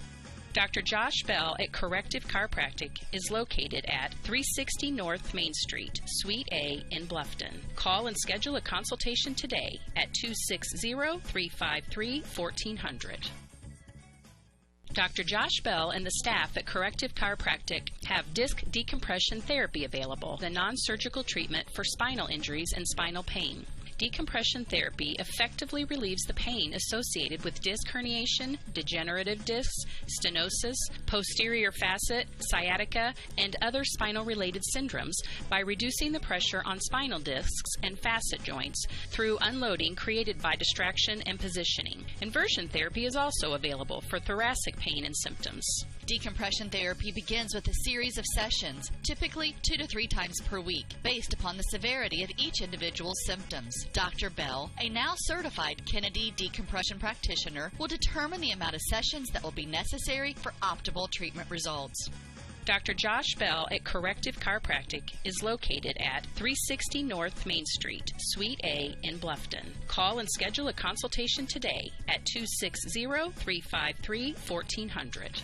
F: Dr. Josh Bell at Corrective Chiropractic is located at 360 North Main Street, Suite A in Bluffton. Call and schedule a consultation today at 260-353-1400. Dr. Josh Bell and the staff at Corrective Chiropractic have disc decompression therapy available, the non-surgical treatment for spinal injuries and spinal pain. Decompression therapy effectively relieves the pain associated with disc herniation, degenerative discs, stenosis, posterior facet, sciatica, and other spinal-related syndromes by reducing the pressure on spinal discs and facet joints through unloading created by distraction and positioning. Inversion therapy is also available for thoracic pain and symptoms.
D: Decompression therapy begins with a series of sessions, typically 2 to 3 times per week, based upon the severity of each individual's symptoms. Dr. Bell, a now certified Kennedy decompression practitioner, will determine the amount of sessions that will be necessary for optimal treatment results.
F: Dr. Josh Bell at Corrective Chiropractic is located at 360 North Main Street, Suite A in Bluffton. Call and schedule a consultation today at 260-353-1400.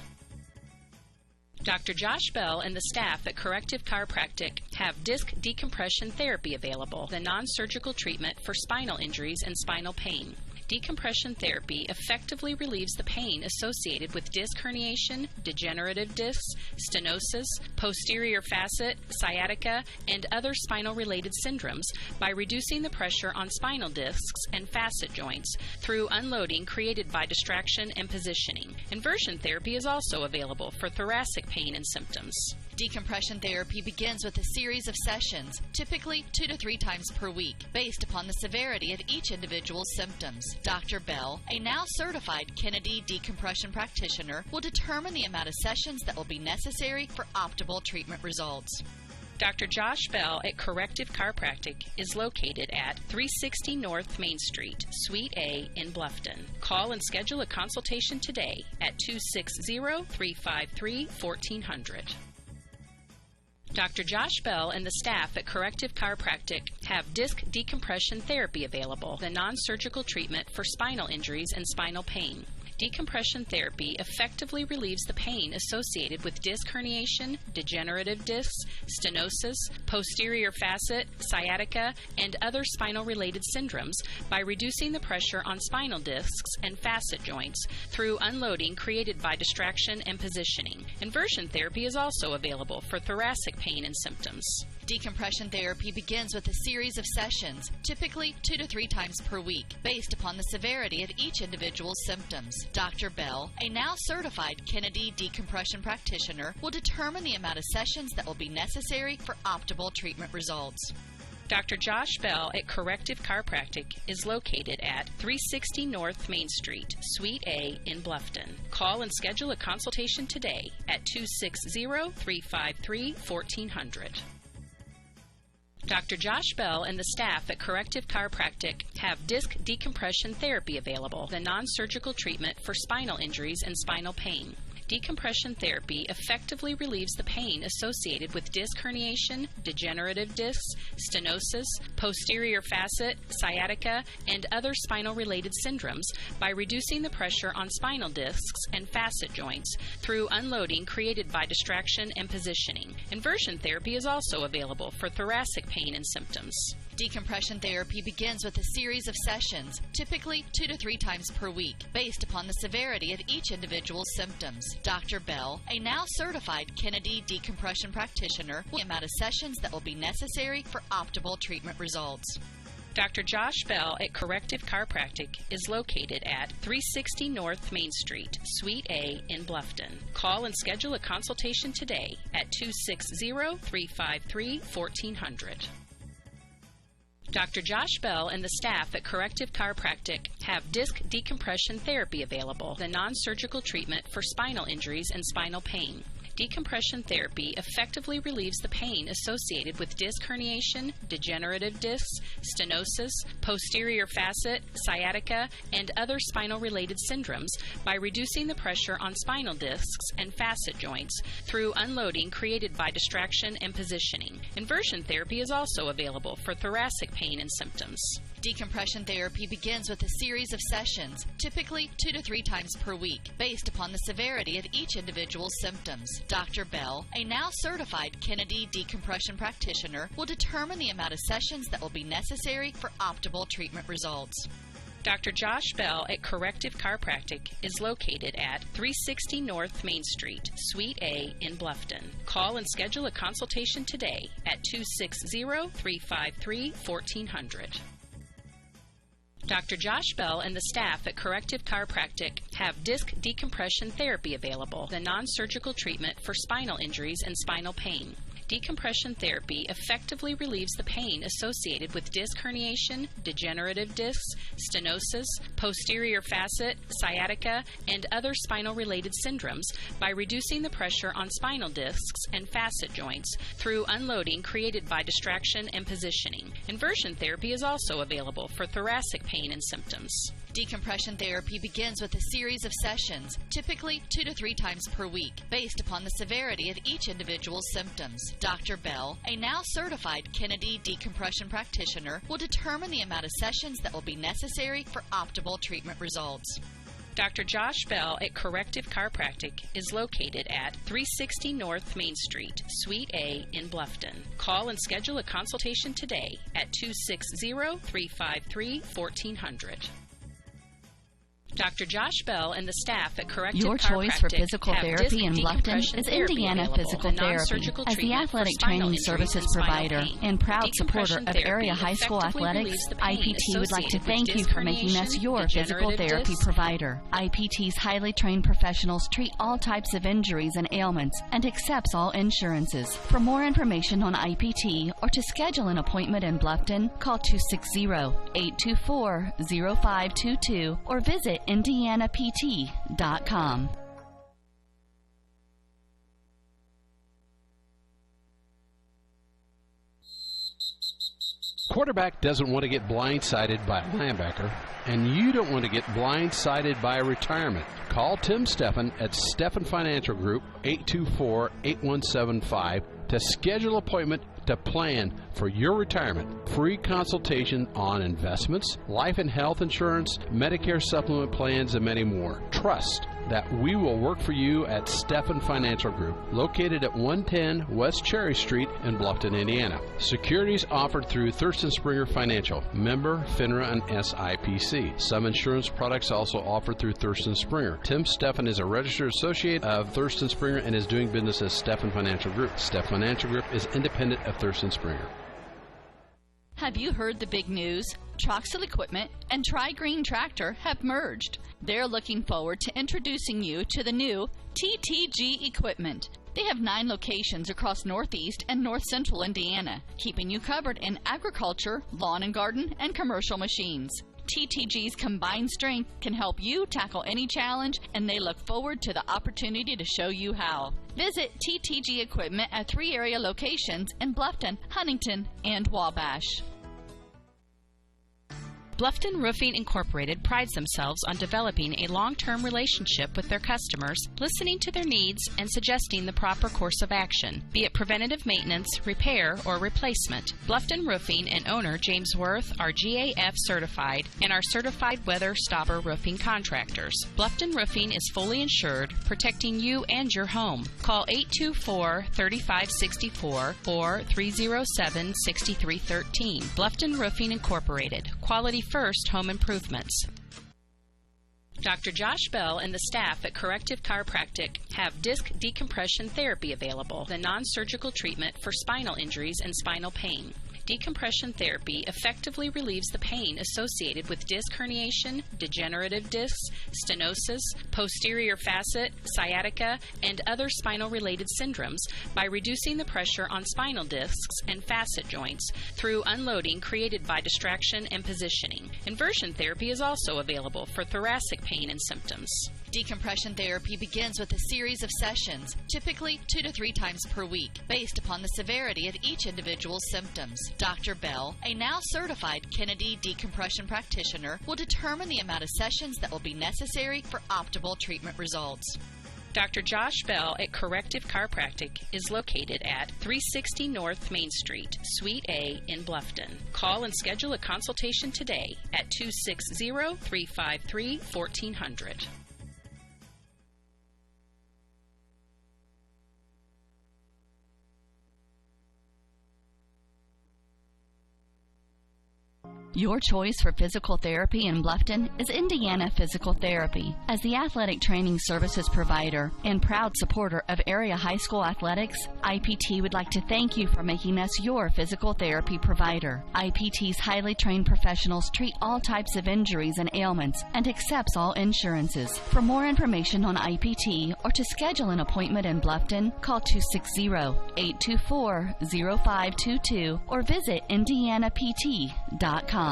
F: Dr. Josh Bell and the staff at Corrective Chiropractic have disc decompression therapy available, the non-surgical treatment for spinal injuries and spinal pain. Decompression therapy effectively relieves the pain associated with disc herniation, degenerative discs, stenosis, posterior facet, sciatica, and other spinal-related syndromes by reducing the pressure on spinal discs and facet joints through unloading created by distraction and positioning. Inversion therapy is also available for thoracic pain and symptoms.
D: Decompression therapy begins with a series of sessions, typically 2 to 3 times per week, based upon the severity of each individual's symptoms. Dr. Bell, a now certified Kennedy decompression practitioner, will determine the amount of sessions that will be necessary for optimal treatment results.
F: Dr. Josh Bell at Corrective Chiropractic is located at 360 North Main Street, Suite A in Bluffton. Call and schedule a consultation today at 260-353-1400. Dr. Josh Bell and the staff at Corrective Chiropractic have disc decompression therapy available, the non-surgical treatment for spinal injuries and spinal pain. Decompression therapy effectively relieves the pain associated with disc herniation, degenerative discs, stenosis, posterior facet, sciatica, and other spinal-related syndromes by reducing the pressure on spinal discs and facet joints through unloading created by distraction and positioning. Inversion therapy is also available for thoracic pain and symptoms.
D: Decompression therapy begins with a series of sessions, typically 2 to 3 times per week, based upon the severity of each individual's symptoms. Dr. Bell, a now certified Kennedy decompression practitioner, will determine the amount of sessions that will be necessary for optimal treatment results.
F: Dr. Josh Bell at Corrective Chiropractic is located at 360 North Main Street, Suite A in Bluffton. Call and schedule a consultation today at 260-353-1400. Dr. Josh Bell and the staff at Corrective Chiropractic have disc decompression therapy available, the non-surgical treatment for spinal injuries and spinal pain. Decompression therapy effectively relieves the pain associated with disc herniation, degenerative discs, stenosis, posterior facet, sciatica, and other spinal-related syndromes by reducing the pressure on spinal discs and facet joints through unloading created by distraction and positioning. Inversion therapy is also available for thoracic pain and symptoms.
D: Decompression therapy begins with a series of sessions, typically 2 to 3 times per week, based upon the severity of each individual's symptoms. Dr. Bell, a now certified Kennedy decompression practitioner, will amount of sessions that will be necessary for optimal treatment results.
F: Dr. Josh Bell at Corrective Chiropractic is located at 360 North Main Street, Suite A in Bluffton. Call and schedule a consultation today at 260-353-1400. Dr. Josh Bell and the staff at Corrective Chiropractic have disc decompression therapy available, the non-surgical treatment for spinal injuries and spinal pain. Decompression therapy effectively relieves the pain associated with disc herniation, degenerative discs, stenosis, posterior facet, sciatica, and other spinal-related syndromes by reducing the pressure on spinal discs and facet joints through unloading created by distraction and positioning. Inversion therapy is also available for thoracic pain and symptoms.
D: Decompression therapy begins with a series of sessions, typically 2 to 3 times per week, based upon the severity of each individual's symptoms. Dr. Bell, a now certified Kennedy decompression practitioner, will determine the amount of sessions that will be necessary for optimal treatment results.
F: Dr. Josh Bell at Corrective Chiropractic is located at 360 North Main Street, Suite A in Bluffton. Call and schedule a consultation today at 260-353-1400. Dr. Josh Bell and the staff at Corrective Chiropractic have disc decompression therapy available, the non-surgical treatment for spinal injuries and spinal pain. Decompression therapy effectively relieves the pain associated with disc herniation, degenerative discs, stenosis, posterior facet, sciatica, and other spinal-related syndromes by reducing the pressure on spinal discs and facet joints through unloading created by distraction and positioning. Inversion therapy is also available for thoracic pain and symptoms.
D: Decompression therapy begins with a series of sessions, typically 2 to 3 times per week, based upon the severity of each individual's symptoms. Dr. Bell, a now certified Kennedy decompression practitioner, will determine the amount of sessions that will be necessary for optimal treatment results.
F: Dr. Josh Bell at Corrective Chiropractic is located at 360 North Main Street, Suite A in Bluffton. Call and schedule a consultation today at 260-353-1400. Dr. Josh Bell and the staff at Corrective
D: Your
F: Chiropractic
D: choice for physical therapy in Bluffton is Indiana Physical Therapy. As the athletic training services provider and proud supporter of area high school athletics, IPT would like to thank you for making us your physical therapy provider. IPT's highly trained professionals treat all types of injuries and ailments and accepts all insurances. For more information on IPT or to schedule an appointment in Bluffton, call 260-824-0522 or visit IndianaPT.com.
E: Quarterback doesn't want to get blindsided by a linebacker, and you don't want to get blindsided by a retirement. Call Tim Steffen at Steffen Financial Group, 824-8175, to schedule an appointment to plan for your retirement. Free consultation on investments, life and health insurance, Medicare supplement plans, and many more. Trust that we will work for you at Stephan Financial Group, located at 110 West Cherry Street in Bluffton, Indiana. Securities offered through Thurston Springer Financial, member FINRA and SIPC. Some insurance products also offered through Thurston Springer. Tim Stephan is a registered associate of Thurston Springer and is doing business as Stephan Financial Group. Stephan Financial Group is independent of Thurston Springer.
D: Have you heard the big news? Troxel Equipment and Tri-Green Tractor have merged. They're looking forward to introducing you to the new TTG Equipment. They have 9 locations across Northeast and North Central Indiana, keeping you covered in agriculture, lawn and garden, and commercial machines. TTG's combined strength can help you tackle any challenge, and they look forward to the opportunity to show you how. Visit TTG Equipment at 3 area locations in Bluffton, Huntington, and Wabash.
F: Bluffton Roofing Incorporated prides themselves on developing a long-term relationship with their customers, listening to their needs and suggesting the proper course of action, be it preventative maintenance, repair, or replacement. Bluffton Roofing and owner James Worth are GAF certified and are certified weather stopper roofing contractors. Bluffton Roofing is fully insured, protecting you and your home. Call 824-3564 or 307-6313. Bluffton Roofing Incorporated. Quality first home improvements. Dr. Josh Bell and the staff at Corrective Chiropractic have disc decompression therapy available, the non-surgical treatment for spinal injuries and spinal pain. Decompression therapy effectively relieves the pain associated with disc herniation, degenerative discs, stenosis, posterior facet, sciatica, and other spinal-related syndromes by reducing the pressure on spinal discs and facet joints through unloading created by distraction and positioning. Inversion therapy is also available for thoracic pain and symptoms.
D: Decompression therapy begins with a series of sessions, typically 2 to 3 times per week, based upon the severity of each individual's symptoms. Dr. Bell, a now certified Kennedy decompression practitioner, will determine the amount of sessions that will be necessary for optimal treatment results.
F: Dr. Josh Bell at Corrective Chiropractic is located at 360 North Main Street, Suite A in Bluffton. Call and schedule a consultation today at 260-353-1400.
D: Your choice for physical therapy in Bluffton is Indiana Physical Therapy. As the athletic training services provider and proud supporter of area high school athletics, IPT would like to thank you for making us your physical therapy provider. IPT's highly trained professionals treat all types of injuries and ailments and accepts all insurances. For more information on IPT or to schedule an appointment in Bluffton, call 260-824-0522 or visit indianapt.com.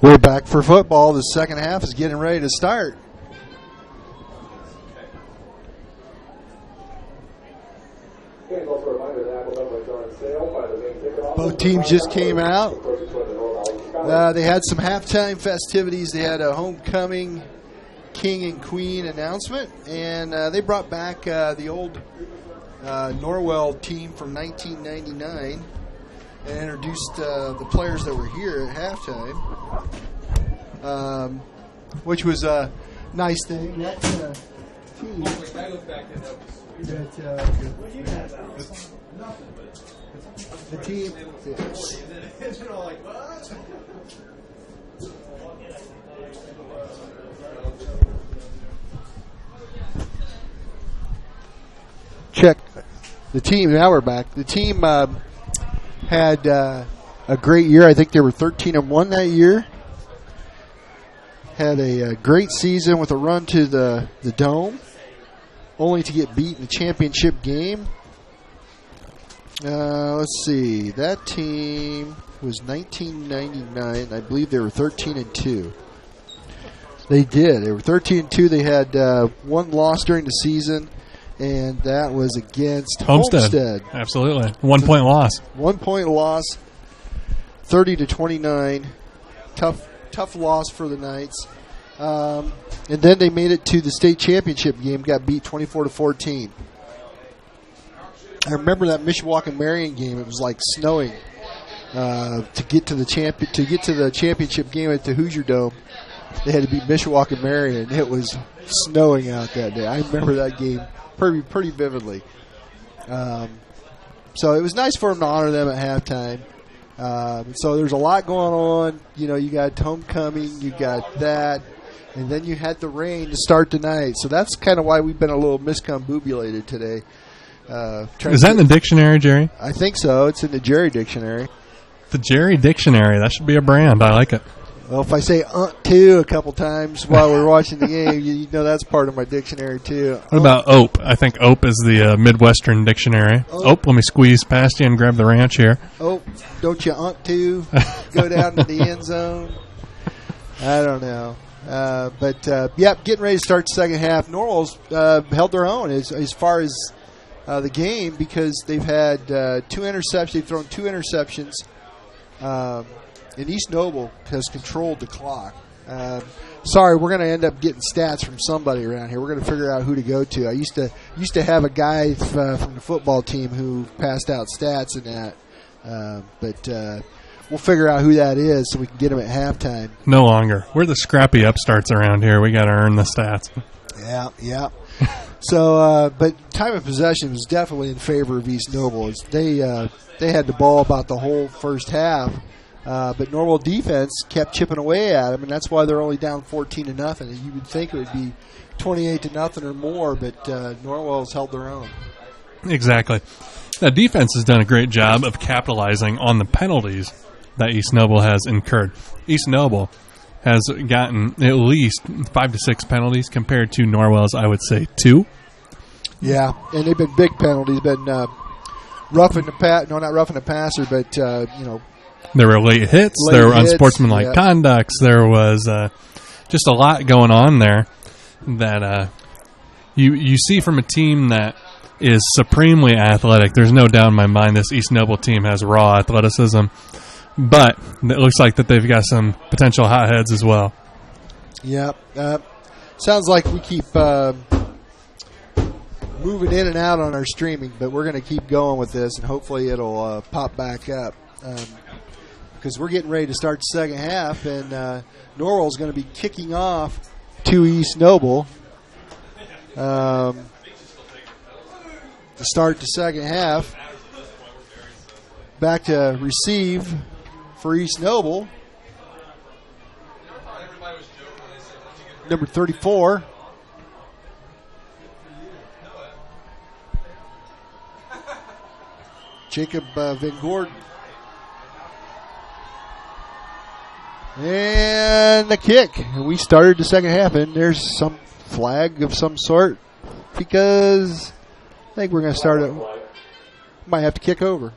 C: We're back for football. The second half is getting ready to start. Both teams just came out. They had some halftime festivities. They had a homecoming king and queen announcement, and they brought back the old Norwell team from 1999 and introduced the players that were here at halftime, which was a nice thing. That team. The team. Check the team. Now we're back. The team had a great year. I think they were 13-1 that year. Had a great season with a run to the Dome, only to get beat in the championship game. Let's see. That team was 1999. I believe they were 13-2. They did. They were 13-2. They had one loss during the season, and that was against Homestead.
A: Absolutely. 1 point loss.
C: 1 point loss. 30-29. Tough loss for the Knights. And then they made it to the state championship game, got beat 24-14. I remember that Mishawaka Marion game. It was like snowing to get to the championship game at the Hoosier Dome. They had to beat Mishawaka Marion. It was snowing out that day. I remember that game pretty vividly. So it was nice for them to honor them at halftime. So there's a lot going on. You know, you got homecoming, you got that, and then you had the rain to start the night. So that's kind of why we've been a little miscombobulated today.
A: Is that in the dictionary, Jerry?
C: I think so. It's in the Jerry Dictionary.
A: The Jerry Dictionary. That should be a brand. I like it.
C: Well, if I say too a couple times while we're watching the game, you know that's part of my dictionary too.
A: What about ope? I think ope is the Midwestern dictionary. Ope, let me squeeze past you and grab the ranch here.
C: Oh, don't you to go down to the end zone? I don't know. Getting ready to start the second half. Norwell's held their own as far as the game because they've had 2 interceptions. They've thrown 2 interceptions. And East Noble has controlled the clock. Sorry, we're going to end up getting stats from somebody around here. We're going to figure out who to go to. I used to have a guy from the football team who passed out stats and that, but we'll figure out who that is so we can get him at halftime.
A: No longer. We're the scrappy upstarts around here. We got to earn the stats.
C: Yeah. So, but time of possession was definitely in favor of East Noble. They had the ball about the whole first half. But Norwell defense kept chipping away at them, and that's why they're only down 14-0. And you would think it would be 28-0 or more, but Norwell's held their own.
A: Exactly. The defense has done a great job of capitalizing on the penalties that East Noble has incurred. East Noble has gotten at least 5 to 6 penalties compared to Norwell's, I would say, 2.
C: Yeah, and they've been big penalties. Been roughing the not roughing the passer, but
A: there were late hits. There were unsportsmanlike conducts. There was just a lot going on there that you see from a team that is supremely athletic. There's no doubt in my mind this East Noble team has raw athleticism, but it looks like that they've got some potential hotheads as well.
C: Yeah. Sounds like we keep moving in and out on our streaming, but we're going to keep going with this, and hopefully it'll pop back up. Because we're getting ready to start the second half, and Norwell's going to be kicking off to East Noble to start the second half. Back to receive for East Noble. Number 34. Jacob Van Gordon. And the kick. And we started the second half, and there's some flag of some sort because I think we're going to start it. Might have to kick over.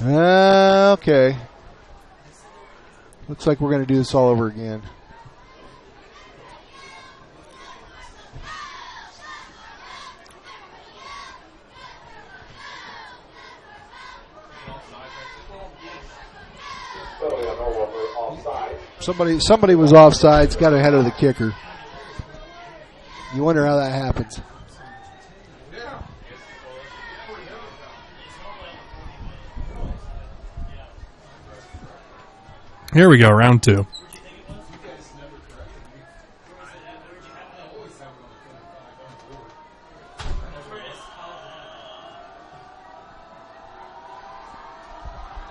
C: Okay. Looks like we're going to do this all over again. Somebody was offsides, got ahead of the kicker. You wonder how that happens.
A: Here we go, round 2.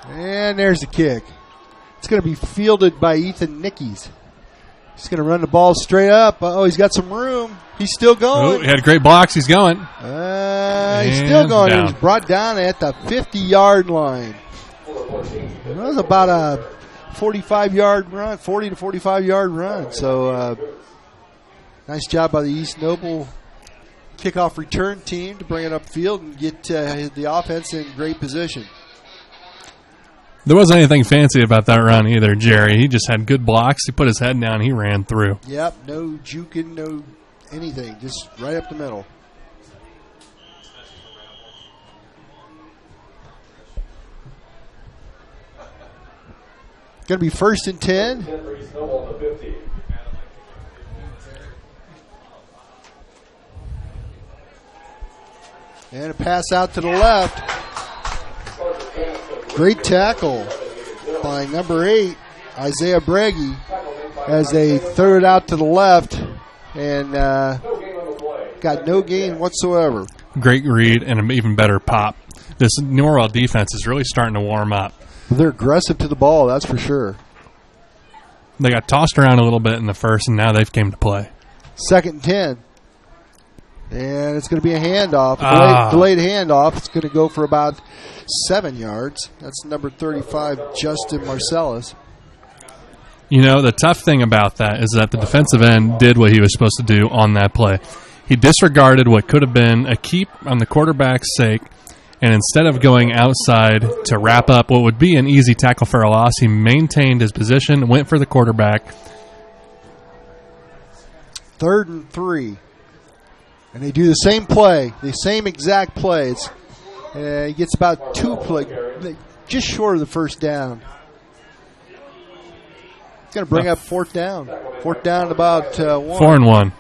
C: And there's the kick. It's going to be fielded by Ethan Nickies. He's going to run the ball straight up. Oh, he's got some room. He's still going.
A: Oh, he had great blocks. He's going.
C: He's still going.
A: Down.
C: He was brought down at the 50-yard line. That was about a 45-yard run, 40 to 45-yard run. So nice job by the East Noble kickoff return team to bring it upfield and get the offense in great position.
A: There wasn't anything fancy about that run either, Jerry. He just had good blocks. He put his head down. He ran through.
C: Yep, no juking, no anything. Just right up the middle. Going to be 1st and 10.
B: 10 for East Noble on the 50.
C: And a pass out to the left. Great tackle by number 8, Isaiah Breggy, as they throw it out to the left and got no gain whatsoever.
A: Great read and an even better pop. This Norwell defense is really starting to warm up.
C: They're aggressive to the ball, that's for sure.
A: They got tossed around a little bit in the first, and now they've came to play.
C: 2nd and 10. And it's going to be a handoff, delayed handoff. It's going to go for about 7 yards. That's number 35, Justin Marcellus.
A: You know, the tough thing about that is that the defensive end did what he was supposed to do on that play. He disregarded what could have been a keep on the quarterback's sake, and instead of going outside to wrap up what would be an easy tackle for a loss, he maintained his position, went for the quarterback.
C: 3rd and 3. And they do the same play, the same exact play. He gets about 2 play, just short of the first down. It's going to bring up 4th down. 4th down at about 1.
A: 4 and 1.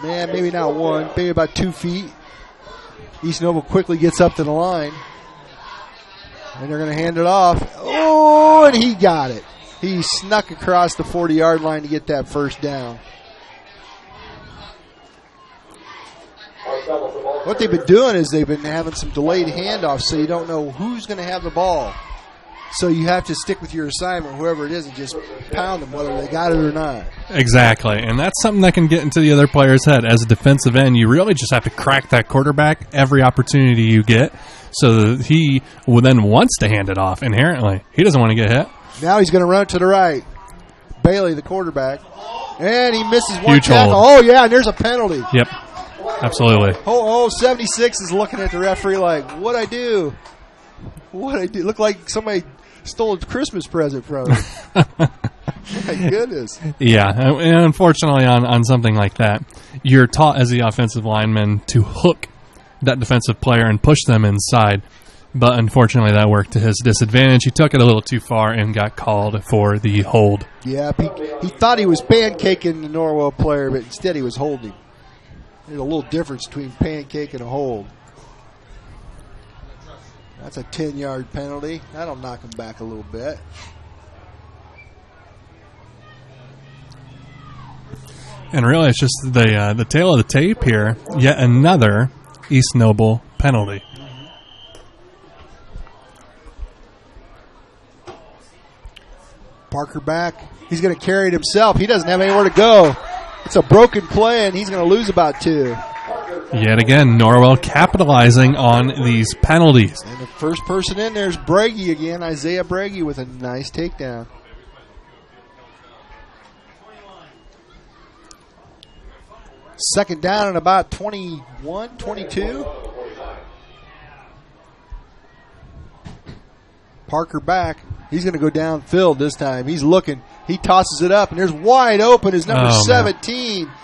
C: Man, maybe not 1, maybe about 2 feet. East Noble quickly gets up to the line. And they're going to hand it off. Oh, and he got it. He snuck across the 40-yard line to get that first down. What they've been doing is they've been having some delayed handoffs, so you don't know who's going to have the ball. So you have to stick with your assignment, whoever it is, and just pound them, whether they got it or not.
A: Exactly, and that's something that can get into the other player's head. As a defensive end, you really just have to crack that quarterback every opportunity you get, so that he then wants to hand it off inherently. He doesn't want to get hit.
C: Now he's going to run to the right. Bailey, the quarterback, and he misses one
A: Huge
C: tackle.
A: hold.
C: Oh, yeah, and there's a penalty.
A: Yep, absolutely.
C: 76 is looking at the referee like, what'd I do? What'd I do? Looked like somebody stole a Christmas present from him. My goodness.
A: Yeah, and unfortunately on something like that, you're taught as the offensive lineman to hook that defensive player and push them inside. But unfortunately that worked to his disadvantage. He took it a little too far and got called for the hold.
C: Yeah, he thought he was pancaking the Norwell player, but instead he was holding. There's a little difference between pancake and a hold. That's a 10-yard penalty. That'll knock him back a little bit.
A: And really, it's just the tail of the tape here. Yet another East Noble penalty.
C: Parker back. He's going to carry it himself. He doesn't have anywhere to go. It's a broken play, and he's going to lose about 2.
A: Yet again, Norwell capitalizing on these penalties.
C: And the first person in there is Breggy again, Isaiah Breggy, with a nice takedown. Second down and about 21, 22. Parker back. He's going to go downfield this time. He's looking. He tosses it up, and there's wide open is number 17. Man.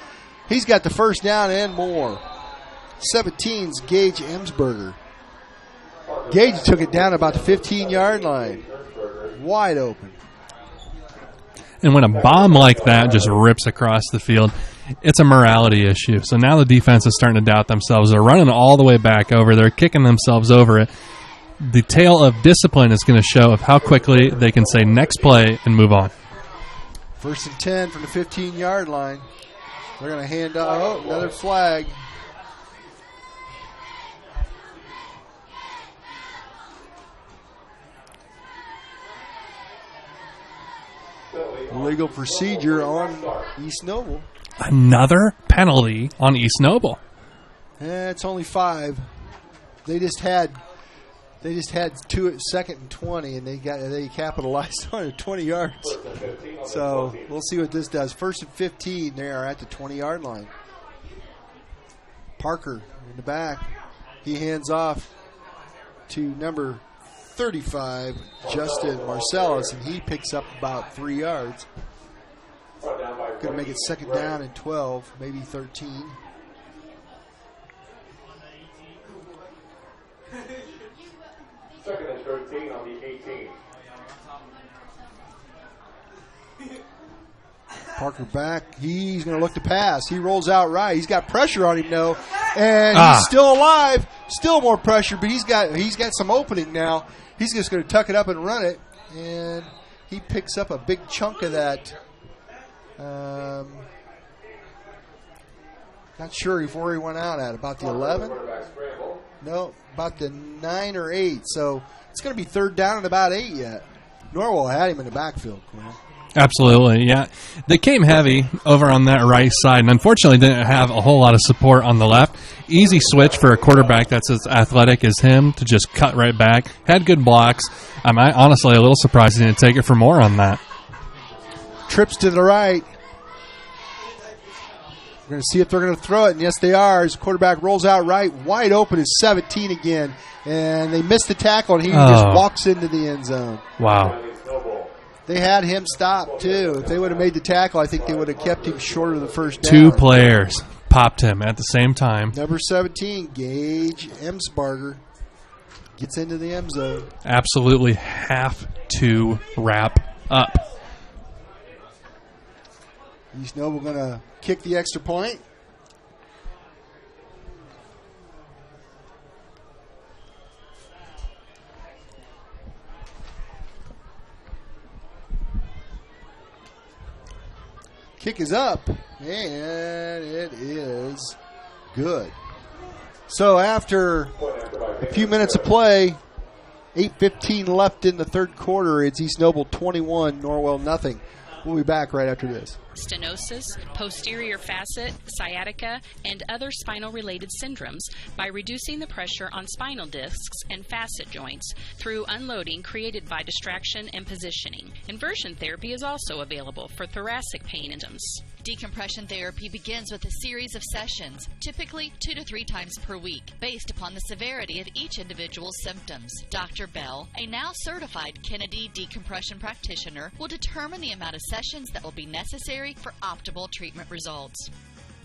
C: He's got the first down and more. 17's Gage Emsberger. Gage took it down about the 15-yard line. Wide open.
A: And when a bomb like that just rips across the field, it's a morality issue. So now the defense is starting to doubt themselves. They're running all the way back over. They're kicking themselves over it. The tale of discipline is going to show of how quickly they can say next play and move on.
C: 1st and 10 from the 15-yard line. They're going to hand out. Oh, another flag. Legal procedure on East Noble.
A: Another penalty on East Noble.
C: It's only 5. They just had 2 at 2nd and 20, and they capitalized on it 20 yards. So we'll see what this does. 1st and 15. They are at the 20-yard line. Parker in the back. He hands off to number 35, Justin Marcellus, and he picks up about 3 yards. Going to make it 2nd down and 12, maybe 13.
B: Second and 13 on the 18.
C: Parker back. He's going to look to pass. He rolls out right. He's got pressure on him, though. And he's still alive. Still more pressure, but he's got some opening now. He's just going to tuck it up and run it. And he picks up a big chunk of that. Not sure where he went out at. About the 11? No, about the 9 or 8. So it's going to be third down and about 8 yet. Norwell had him in the backfield, Quinn.
A: Absolutely, yeah. They came heavy over on that right side, and unfortunately didn't have a whole lot of support on the left. Easy switch for a quarterback that's as athletic as him to just cut right back. Had good blocks. I'm honestly a little surprised he didn't take it for more on that.
C: Trips to the right. We're going to see if they're going to throw it, and yes, they are. His quarterback rolls out right. Wide open is 17 again, and they missed the tackle, and he just walks into the end zone.
A: Wow.
C: They had him stopped, too. If they would have made the tackle, I think they would have kept him short of the first down.
A: Two players popped him at the same time.
C: Number 17, Gage Emsbarger, gets into the end zone.
A: Absolutely have to wrap up.
C: East Noble going to kick the extra point. Kick is up, and it is good. So after a few minutes of play, 8:15 left in the third quarter, it's East Noble 21, Norwell nothing. We'll be back right after this.
F: Stenosis, posterior facet, sciatica, and other spinal-related syndromes by reducing the pressure on spinal discs and facet joints through unloading created by distraction and positioning. Inversion therapy is also available for thoracic pain symptoms.
D: Decompression therapy begins with a series of sessions, typically 2 to 3 times per week, based upon the severity of each individual's symptoms. Dr. Bell, a now certified Kennedy decompression practitioner, will determine the amount of sessions that will be necessary for optimal treatment results.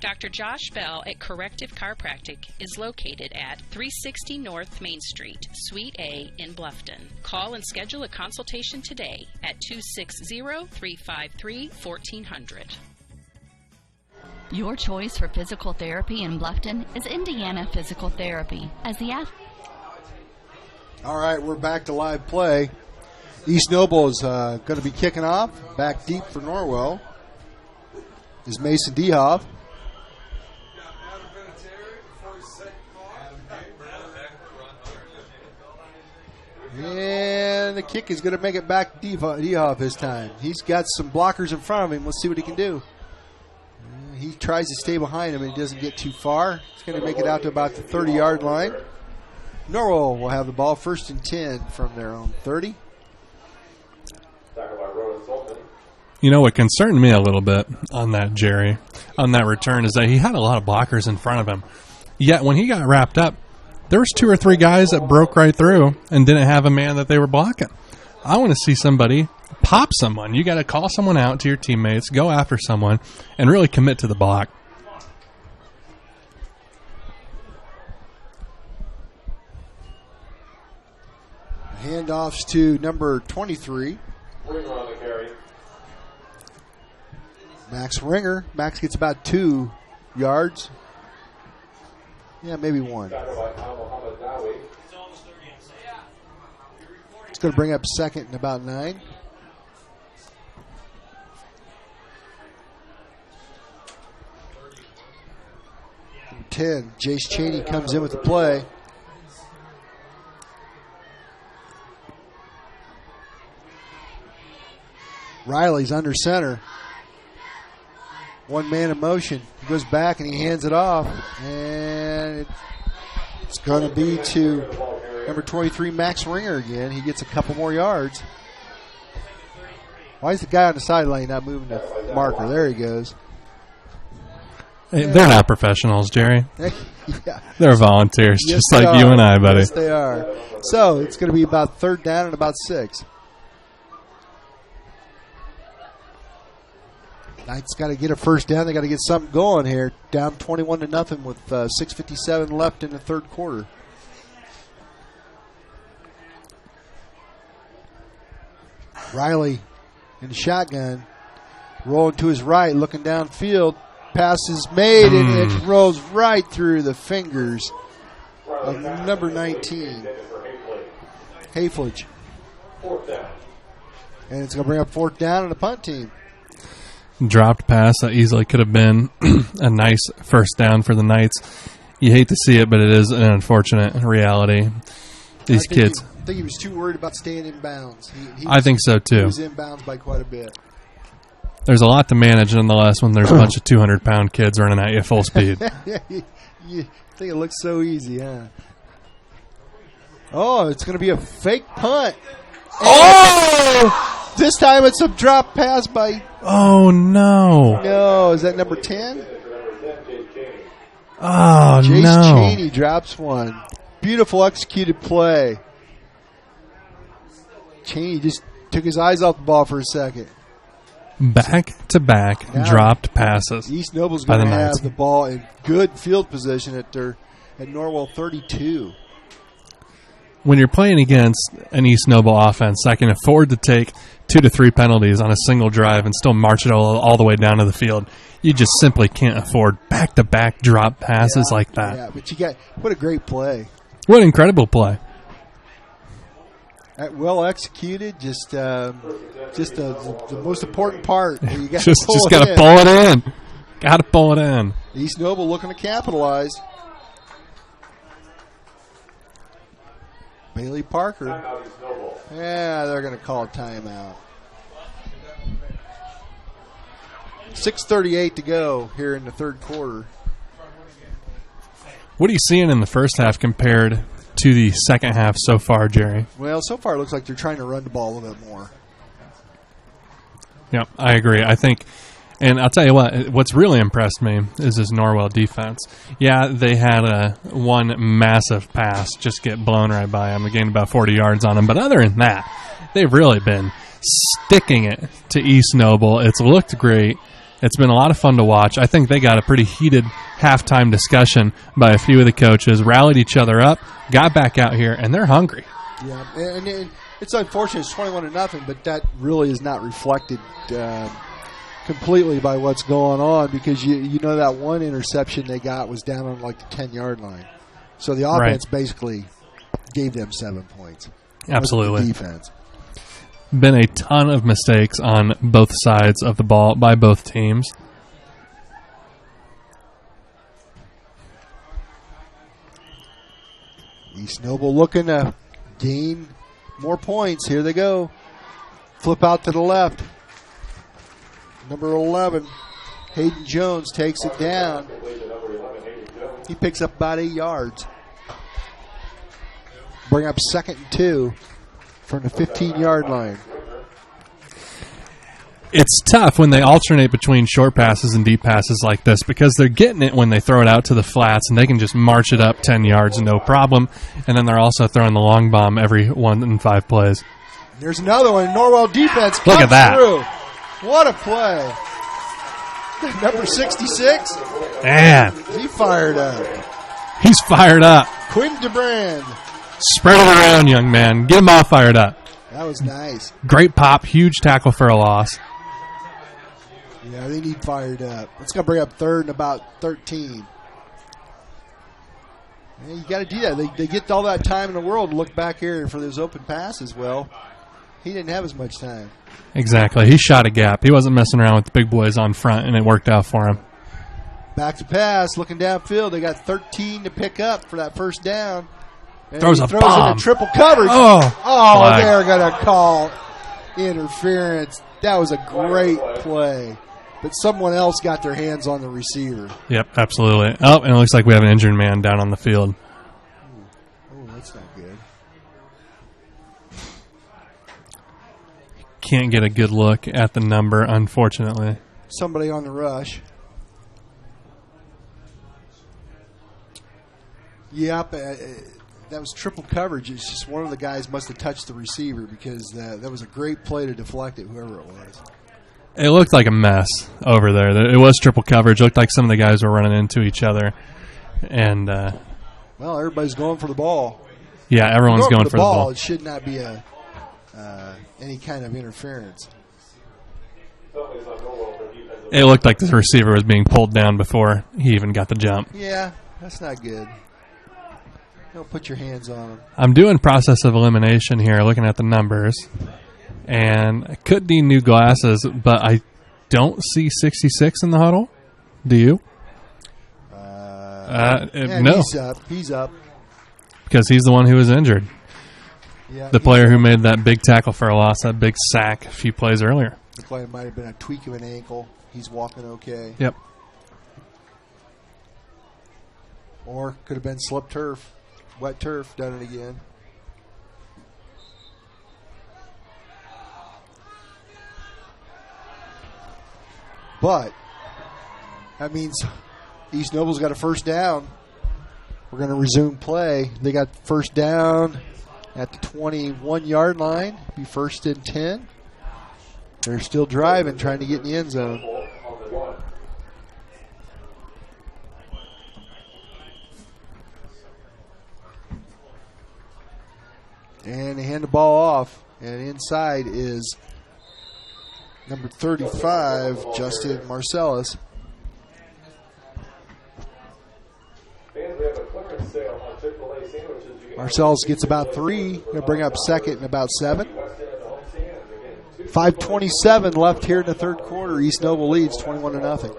F: Dr. Josh Bell at Corrective Chiropractic is located at 360 North Main Street, Suite A in Bluffton. Call and schedule a consultation today at 260-353-1400.
D: Your choice for physical therapy in Bluffton is Indiana Physical Therapy. As the
C: All right, we're back to live play. East Noble is going to be kicking off. Back deep for Norwell is Mason Dehoff. And the kick is going to make it back Dehoff this time. He's got some blockers in front of him. Let's see what he can do. He tries to stay behind him and he doesn't get too far. He's going to make it out to about the 30-yard line. Norwell will have the ball first and 10 from their own 30.
A: You know, what concerned me a little bit on that, Jerry, on that return is that he had a lot of blockers in front of him. Yet when he got wrapped up, there was 2 or 3 guys that broke right through and didn't have a man that they were blocking. I want to see somebody pop someone. You got to call someone out to your teammates, go after someone, and really commit to the block.
C: Handoffs to number 23.
B: Ringer on the carry.
C: Max Ringer. Max gets about 2 yards. Yeah, maybe 1. It's going to bring up second and about 9. Number 10, Jace Cheney comes in with the play. Riley's under center. One man in motion. He goes back and he hands it off. And it's going to be to number 23, Max Ringer again. He gets a couple more yards. Why is the guy on the sideline not moving the marker? There he goes.
A: Hey, they're not professionals, Jerry.
C: Yeah.
A: They're volunteers,
C: Yes,
A: just
C: they
A: like
C: are.
A: you and I, buddy.
C: Yes, they are. So it's going to be about third down and about 6. Knights got to get a first down. They got to get something going here. Down 21-0 with 6:57 left in the third quarter. Riley in the shotgun, rolling to his right, looking downfield. Pass is made, and it rolls right through the fingers of number 19, Hafledge. And it's going to bring up 4th down on the punt team.
A: Dropped pass that easily could have been a nice first down for the Knights. You hate to see it, but it is an unfortunate reality. These kids.
C: I think he was too worried about staying in bounds.
A: I think so, too.
C: He was in bounds by quite a bit.
A: There's a lot to manage nonetheless when there's a bunch of 200-pound kids running at you full speed.
C: You think it looks so easy, huh? Oh, it's going to be a fake punt. Oh! This time it's a drop pass by...
A: Oh, no.
C: No, is that number 10?
A: Oh,
C: Jace
A: no.
C: Cheney drops one. Beautiful executed play. Cheney just took his eyes off the ball for a second.
A: Back-to-back
C: Now,
A: dropped passes.
C: East Noble's
A: by
C: going to
A: the
C: have
A: Knights.
C: the ball in good field position at Norwell 32.
A: When you're playing against an East Noble offense that can afford to take 2 to 3 penalties on a single drive and still march it all the way down to the field, you just simply can't afford back-to-back drop passes like that.
C: Yeah, but what a great play.
A: What an incredible play.
C: Well executed, just the most important part. You got
A: Just
C: to
A: got to pull it in. Got to pull it in.
C: East Noble looking to capitalize. Bailey Parker. Yeah, they're going to call a timeout. 6:38 to go here in the third quarter.
A: What are you seeing in the first half compared to the second half so far, Jerry?
C: Well, so far it looks like they're trying to run the ball a little bit more.
A: Yep, I agree. I think, and I'll tell you what's really impressed me is this Norwell defense. Yeah, they had one massive pass just get blown right by them. They gained about 40 yards on them. But other than that, they've really been sticking it to East Noble. It's looked great. It's been a lot of fun to watch. I think they got a pretty heated halftime discussion by a few of the coaches, rallied each other up, got back out here, and they're hungry.
C: Yeah, and it's unfortunate it's 21-0, but that really is not reflected completely by what's going on because you know that one interception they got was down on like the 10-yard line. So the offense basically gave them 7 points.
A: Absolutely.
C: The defense.
A: Been a ton of mistakes on both sides of the ball by both teams.
C: East Noble looking to gain more points. Here they go. Flip out to the left. Number 11, Hayden Jones takes it down. He picks up about 8 yards. Bring up 2nd and 2 from the 15-yard line.
A: It's tough when they alternate between short passes and deep passes like this because they're getting it when they throw it out to the flats and they can just march it up 10 yards no problem. And then they're also throwing the long bomb every 1 in 5 plays.
C: There's another one. Norwell defense comes
A: Look at that.
C: through. What a play. Number 66.
A: Man,
C: He fired up.
A: he's fired up.
C: Quinn DeBrand.
A: Spread it around, young man. Get him all fired up.
C: That was nice.
A: Great pop, huge tackle for a loss.
C: Yeah, they need fired up. It's going to bring up 3rd and about 13. Yeah, you got to do that. They get all that time in the world to look back here for those open passes. Well, he didn't have as much time.
A: Exactly. He shot a gap. He wasn't messing around with the big boys on front, and it worked out for him.
C: Back to pass, looking downfield. They got 13 to pick up for that first down. And
A: Throws
C: he
A: a
C: throws
A: bomb.
C: into triple coverage.
A: Oh, flag.
C: They're going to call interference. That was a great play. But someone else got their hands on the receiver.
A: Yep, absolutely. Oh, and it looks like we have an injured man down on the field.
C: Oh, that's not good.
A: Can't get a good look at the number, unfortunately.
C: Somebody on the rush. Yep, that was triple coverage. It's just one of the guys must have touched the receiver because that was a great play to deflect it, whoever it was.
A: It looked like a mess over there. It was triple coverage. It looked like some of the guys were running into each other. And
C: well, everybody's going for the ball.
A: yeah, everyone's going for the ball.
C: It should not be a any kind of interference.
A: It looked like the receiver was being pulled down before he even got the jump.
C: Yeah, that's not good. Don't put your hands on him.
A: I'm doing process of elimination here, looking at the numbers. And it could be new glasses, but I don't see 66 in the huddle. Do you? No.
C: He's up.
A: Because he's the one who was injured.
C: Yeah,
A: the player who made that big tackle for a loss, that big sack a few plays earlier.
C: The play might have been a tweak of an ankle. He's walking okay.
A: Yep.
C: Or could have been slip turf, wet turf, done it again. But that means East Noble's got a first down. We're going to resume play. They got first down at the 21-yard line. Be first and 10. They're still driving, trying to get in the end zone. And they hand the ball off. And inside is number 35, Justin Marcellus. Marcellus gets about 3. Going to bring up second and about 7. 5:27 left here in the third quarter. East Noble leads 21-0.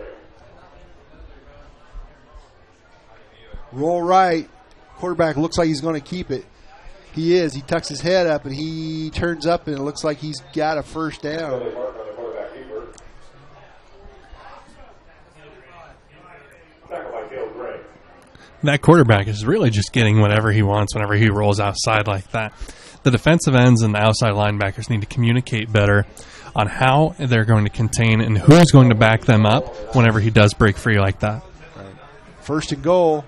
C: Roll right. Quarterback looks like he's going to keep it. He is. He tucks his head up and he turns up and it looks like he's got a first down.
A: That quarterback is really just getting whatever he wants whenever he rolls outside like that. The defensive ends and the outside linebackers need to communicate better on how they're going to contain and who's going to back them up whenever he does break free like that.
C: Right. First and goal.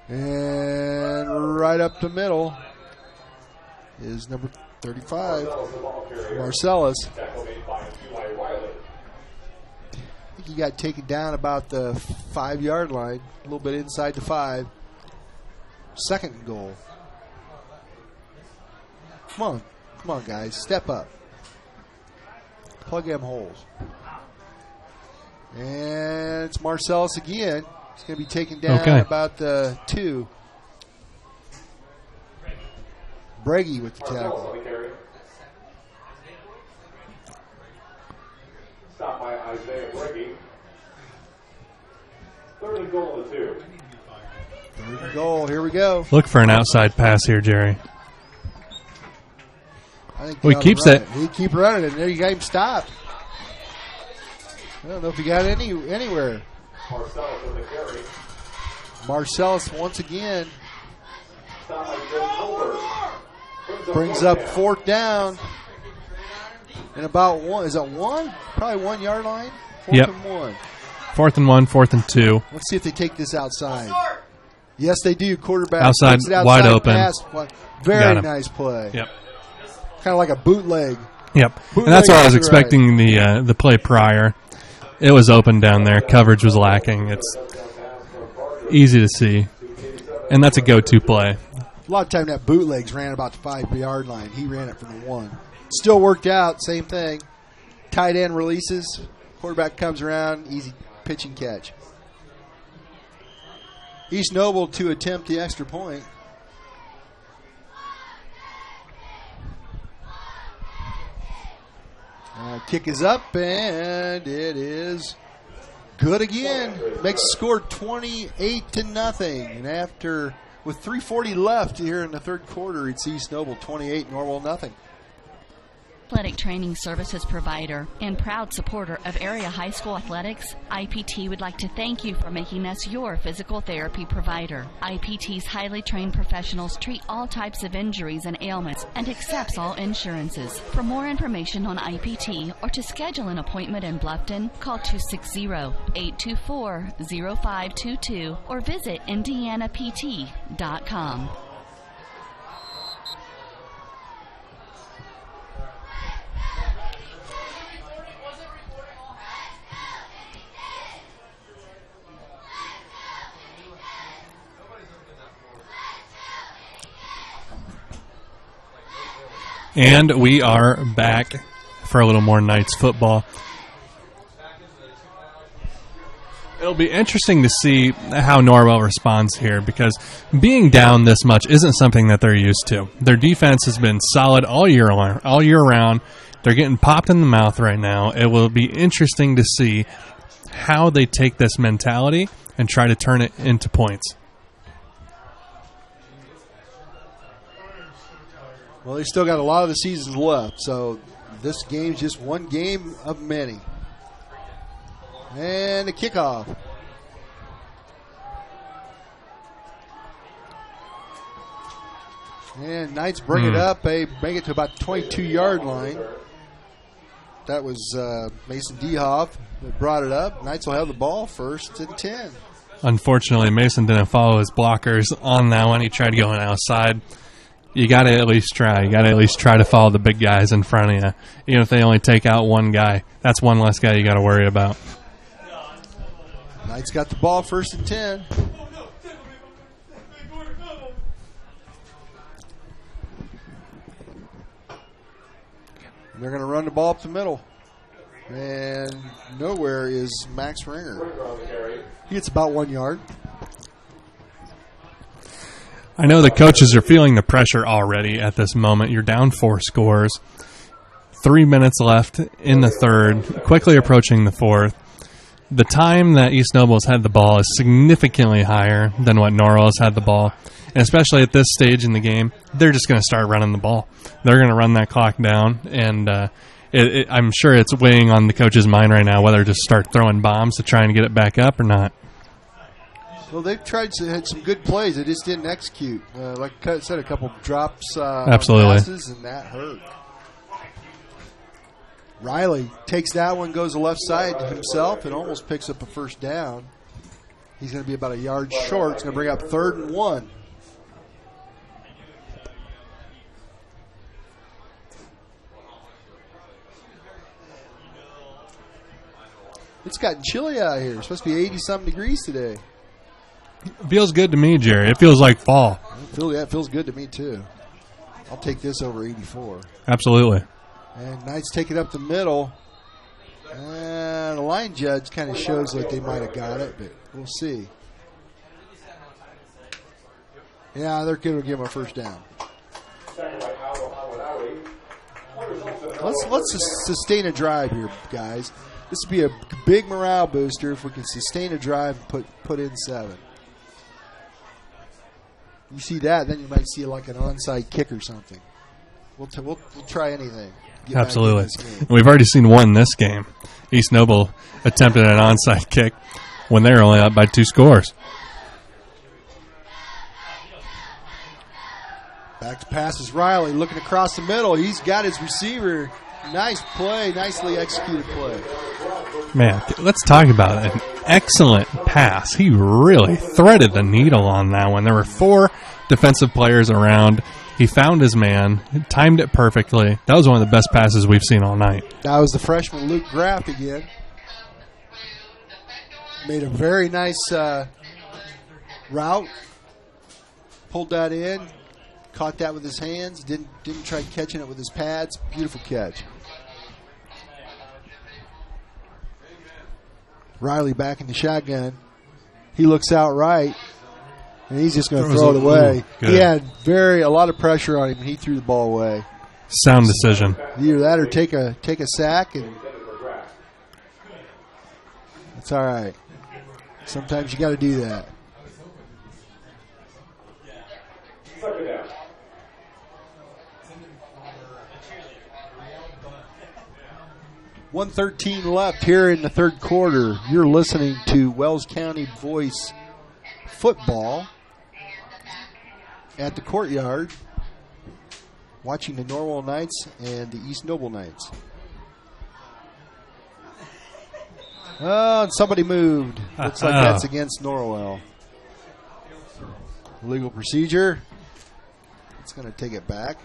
C: And right up the middle is number 35, Marcellus. I think he got taken down about the 5-yard line, a little bit inside the 5. Second and goal. Come on, guys, step up. Plug them holes. And it's Marcellus again. He's going to be taken down about the 2. Brady with the tackle.
B: Stop by Isaiah Brady. Third and goal to 2.
C: Third and goal. Here we go.
A: Look for an outside pass here, Jerry.
C: I think
A: he keeps it.
C: He keep running it. There you got him stopped. I don't know if he got anywhere.
B: Marcellus with the carry.
C: Marcellus once again brings up fourth down. And about 1. Is that 1? Probably 1 yard line. Fourth and 1.
A: 4th and 1, 4th and 2.
C: Let's see if they take this outside. Yes, they do. Quarterback
A: outside, wide open.
C: Pass. Very nice play.
A: Yep.
C: Kind of like a bootleg.
A: Yep. And that's what I was expecting the play prior. It was open down there. Coverage was lacking. It's easy to see. And that's a go-to play.
C: A lot of time that bootlegs ran about the 5-yard line. He ran it from the 1. Still worked out. Same thing. Tight end releases. Quarterback comes around. Easy pitch and catch. East Noble to attempt the extra point. Kick is up, and it is good again. Makes the score 28-0. And with 3:40 left here in the third quarter, it's East Noble 28, Norwell 0.
D: Athletic training services provider and proud supporter of area high school athletics, IPT would like to thank you for making us your physical therapy provider. IPT's highly trained professionals treat all types of injuries and ailments and accepts all insurances. For more information on IPT or to schedule an appointment in Bluffton, call 260-824-0522 or visit indianapt.com.
A: And we are back for a little more Knights football. It'll be interesting to see how Norwell responds here, because being down this much isn't something that they're used to. Their defense has been solid all year round. They're getting popped in the mouth right now. It will be interesting to see how they take this mentality and try to turn it into points.
C: Well, they still got a lot of the seasons left, so this game's just one game of many. And the kickoff. And Knights bring it up. They make it to about the 22-yard line. That was Mason Dehoff that brought it up. Knights will have the ball first and 10.
A: Unfortunately, Mason didn't follow his blockers on that one. He tried going outside. You got to at least try. You got to at least try to follow the big guys in front of you. Even if they only take out one guy, that's one less guy you got to worry about.
C: Knights got the ball first and 10. They're going to run the ball up the middle. And nowhere is Max Ringer. He gets about 1 yard.
A: I know the coaches are feeling the pressure already at this moment. You're down 4 scores. 3 minutes left in the third, quickly approaching the fourth. The time that East Noble's had the ball is significantly higher than what Norwell's had the ball. And especially at this stage in the game, they're just going to start running the ball. They're going to run that clock down, and I'm sure it's weighing on the coach's mind right now whether to just start throwing bombs to try and get it back up or not.
C: Well, they've tried to had some good plays. They just didn't execute. Like I said, a couple drops
A: Absolutely.
C: passes, and that hurt. Riley takes that one, goes the left side to himself, and almost picks up a first down. He's going to be about a yard short. It's going to bring up 3rd and 1. It's gotten chilly out here. It's supposed to be 80-something degrees today.
A: Feels good to me, Jerry. It feels like fall.
C: It feels good to me, too. I'll take this over 84.
A: Absolutely.
C: And Knights take it up the middle. And the line judge kind of shows like they might have got it, but we'll see. Yeah, they're going to give him a first down. Let's sustain a drive here, guys. This would be a big morale booster if we can sustain a drive and put in 7. You see that, then you might see like an onside kick or something. We'll try anything.
A: Absolutely. We've already seen one this game. East Noble attempted an onside kick when they were only up by 2 scores.
C: Back to pass is Riley looking across the middle. He's got his receiver. Nice play, nicely executed play.
A: Man, let's talk about an excellent pass. He really threaded the needle on that one. There were 4 defensive players around. He found his man, timed it perfectly. That was one of the best passes we've seen all night.
C: That was the freshman Luke Graff again. Made a very nice route. Pulled that in. Caught that with his hands. Didn't try catching it with his pads. Beautiful catch. Riley back in the shotgun. He looks out right. And he's just going to throw it away. He had a lot of pressure on him, and he threw the ball away.
A: Sound decision.
C: Either that or take a sack, and that's all right. Sometimes you got to do that. .113 left here in the third quarter. You're listening to Wells County Voice Football at the Courtyard, watching the Norwell Knights and the East Noble Knights. Oh, and somebody moved. Looks like that's against Norwell. Legal procedure. It's going to take it back.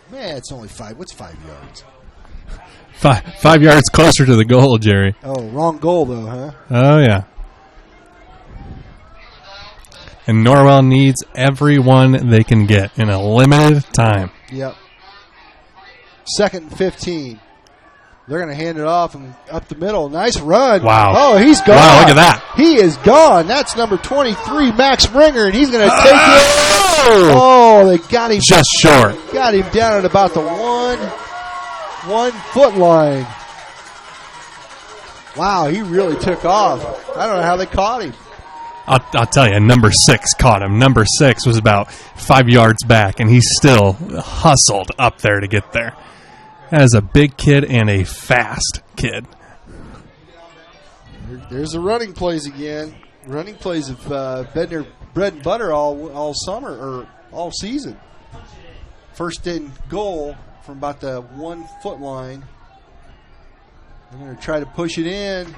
C: Man, it's only 5. What's 5 yards?
A: 5 yards closer to the goal, Jerry.
C: Oh, wrong goal, though, huh?
A: Oh, yeah. And Norwell needs everyone they can get in a limited time.
C: Yep. 2nd and 15. They're going to hand it off and up the middle. Nice run.
A: Wow.
C: Oh, he's gone.
A: Wow, look at that.
C: He is gone. That's number 23, Max Ringer, and he's going to take it. Oh, they got him.
A: Just short.
C: Got him down at about the 1 foot line. Wow, he really took off. I don't know how they caught him.
A: I'll tell you, number 6 caught him. Number 6 was about 5 yards back, and he still hustled up there to get there. That is a big kid and a fast kid.
C: There's the running plays again. Running plays have been their bread and butter all summer or all season. First and goal from about the 1 foot line. They're going to try to push it in.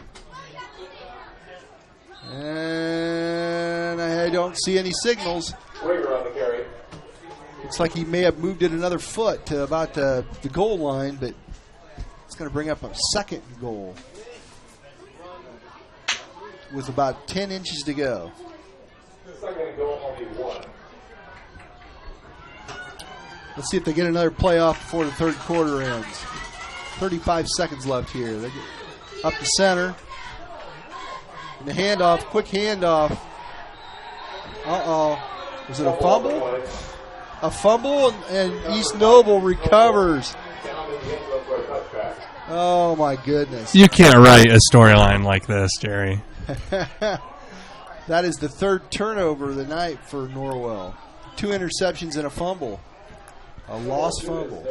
C: And I don't see any signals.
B: Rigger on the carry.
C: Looks like he may have moved it another foot to about the goal line, but it's going to bring up a 2nd goal with about 10 inches to go.
B: Second goal, only 1.
C: Let's see if they get another playoff before the 3rd quarter ends. 35 seconds left here. They get up the center. And the handoff, quick handoff. Uh-oh. Was it a fumble? A fumble, and East Noble recovers. Oh, my goodness.
A: You can't write a storyline like this, Jerry.
C: That is the 3rd turnover of the night for Norwell. 2 interceptions and a fumble. A lost fumble.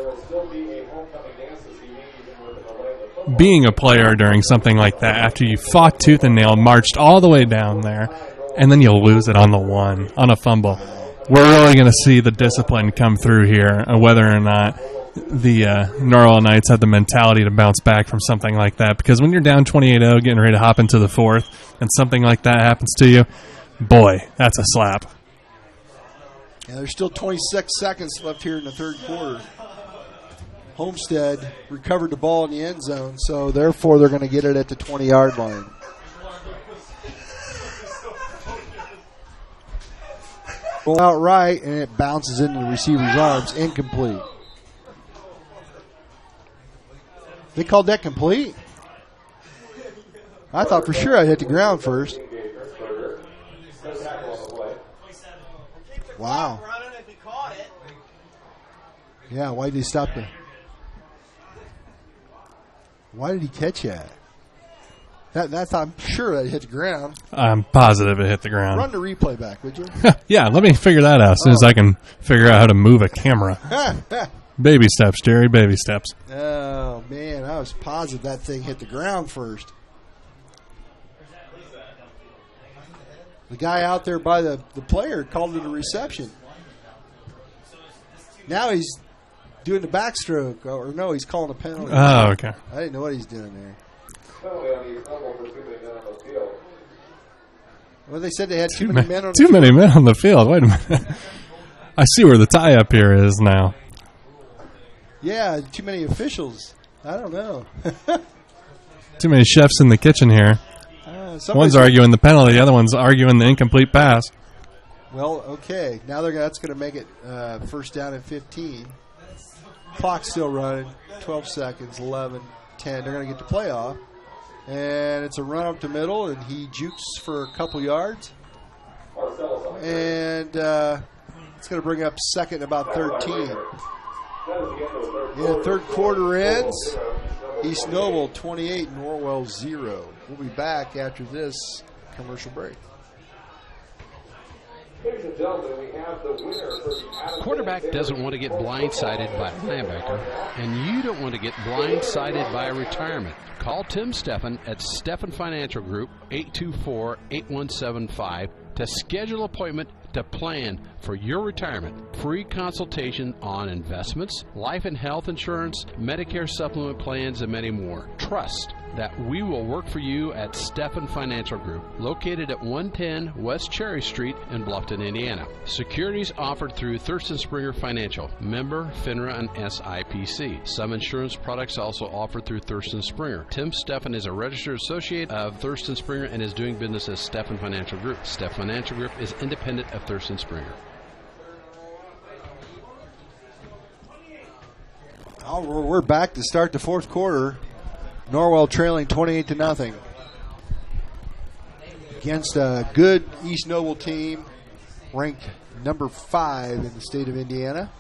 A: Being a player during something like that, after you fought tooth and nail, marched all the way down there, and then you'll lose it on the 1, on a fumble. We're really going to see the discipline come through here, whether or not the Norwell Knights have the mentality to bounce back from something like that. Because when you're down 28-0, getting ready to hop into the 4th, and something like that happens to you, boy, that's a slap.
C: And there's still 26 seconds left here in the 3rd quarter. Homestead recovered the ball in the end zone, so therefore they're going to get it at the 20-yard line. Go out right, and it bounces into the receiver's arms. Incomplete. They called that complete? I thought for sure I'd hit the ground first. Wow. Yeah, why did he stop the... Why did he catch that? That's I'm sure that hit the ground.
A: I'm positive it hit the ground.
C: Run the replay back, would you?
A: Yeah, let me figure that out as soon as I can figure out how to move a camera. Baby steps, Jerry, baby steps.
C: Oh, man, I was positive that thing hit the ground first. The guy out there by the player called it a reception. Now he's doing the backstroke. Or no, he's calling a penalty.
A: Oh, okay.
C: I didn't know what he's doing there. Well, they said they had too many men on the
A: field.
C: field.
A: Too many men on the field. Wait a minute. I see where the tie-up here is now.
C: Yeah, too many officials. I don't know.
A: Too many chefs in the kitchen here. One's arguing the penalty, the other one's arguing the incomplete pass.
C: Well, okay. Now that's going to make it first down and 15. Clock's still running. 12 seconds, 11, 10. They're going to get the playoff. And it's a run up the middle, and he jukes for a couple yards. And it's going to bring up 2nd and about 13. Yeah, 3rd quarter ends. East Noble 28, Norwell 0. We'll be back after this commercial break.
B: Ladies and gentlemen, we have the winner for the
E: Quarterback doesn't want to get blindsided by a linebacker, and you don't want to get blindsided by a retirement. Call Tim Steffen at Steffen Financial Group, 824-8175, to schedule an appointment to plan for your retirement. Free consultation on investments, life and health insurance, Medicare supplement plans, and many more. Trust that we will work for you at Stephan Financial Group, located at 110 West Cherry Street in Bluffton, Indiana. Securities offered through Thurston Springer Financial, member FINRA and SIPC. Some insurance products also offered through Thurston Springer. Tim Stephan is a registered associate of Thurston Springer and is doing business as Stephan Financial Group. Stephan Financial Group is independent of Thurston Springer.
C: Oh, we're back to start the fourth quarter. Norwell trailing 28-0 against a good East Noble team, ranked number 5 in the state of Indiana.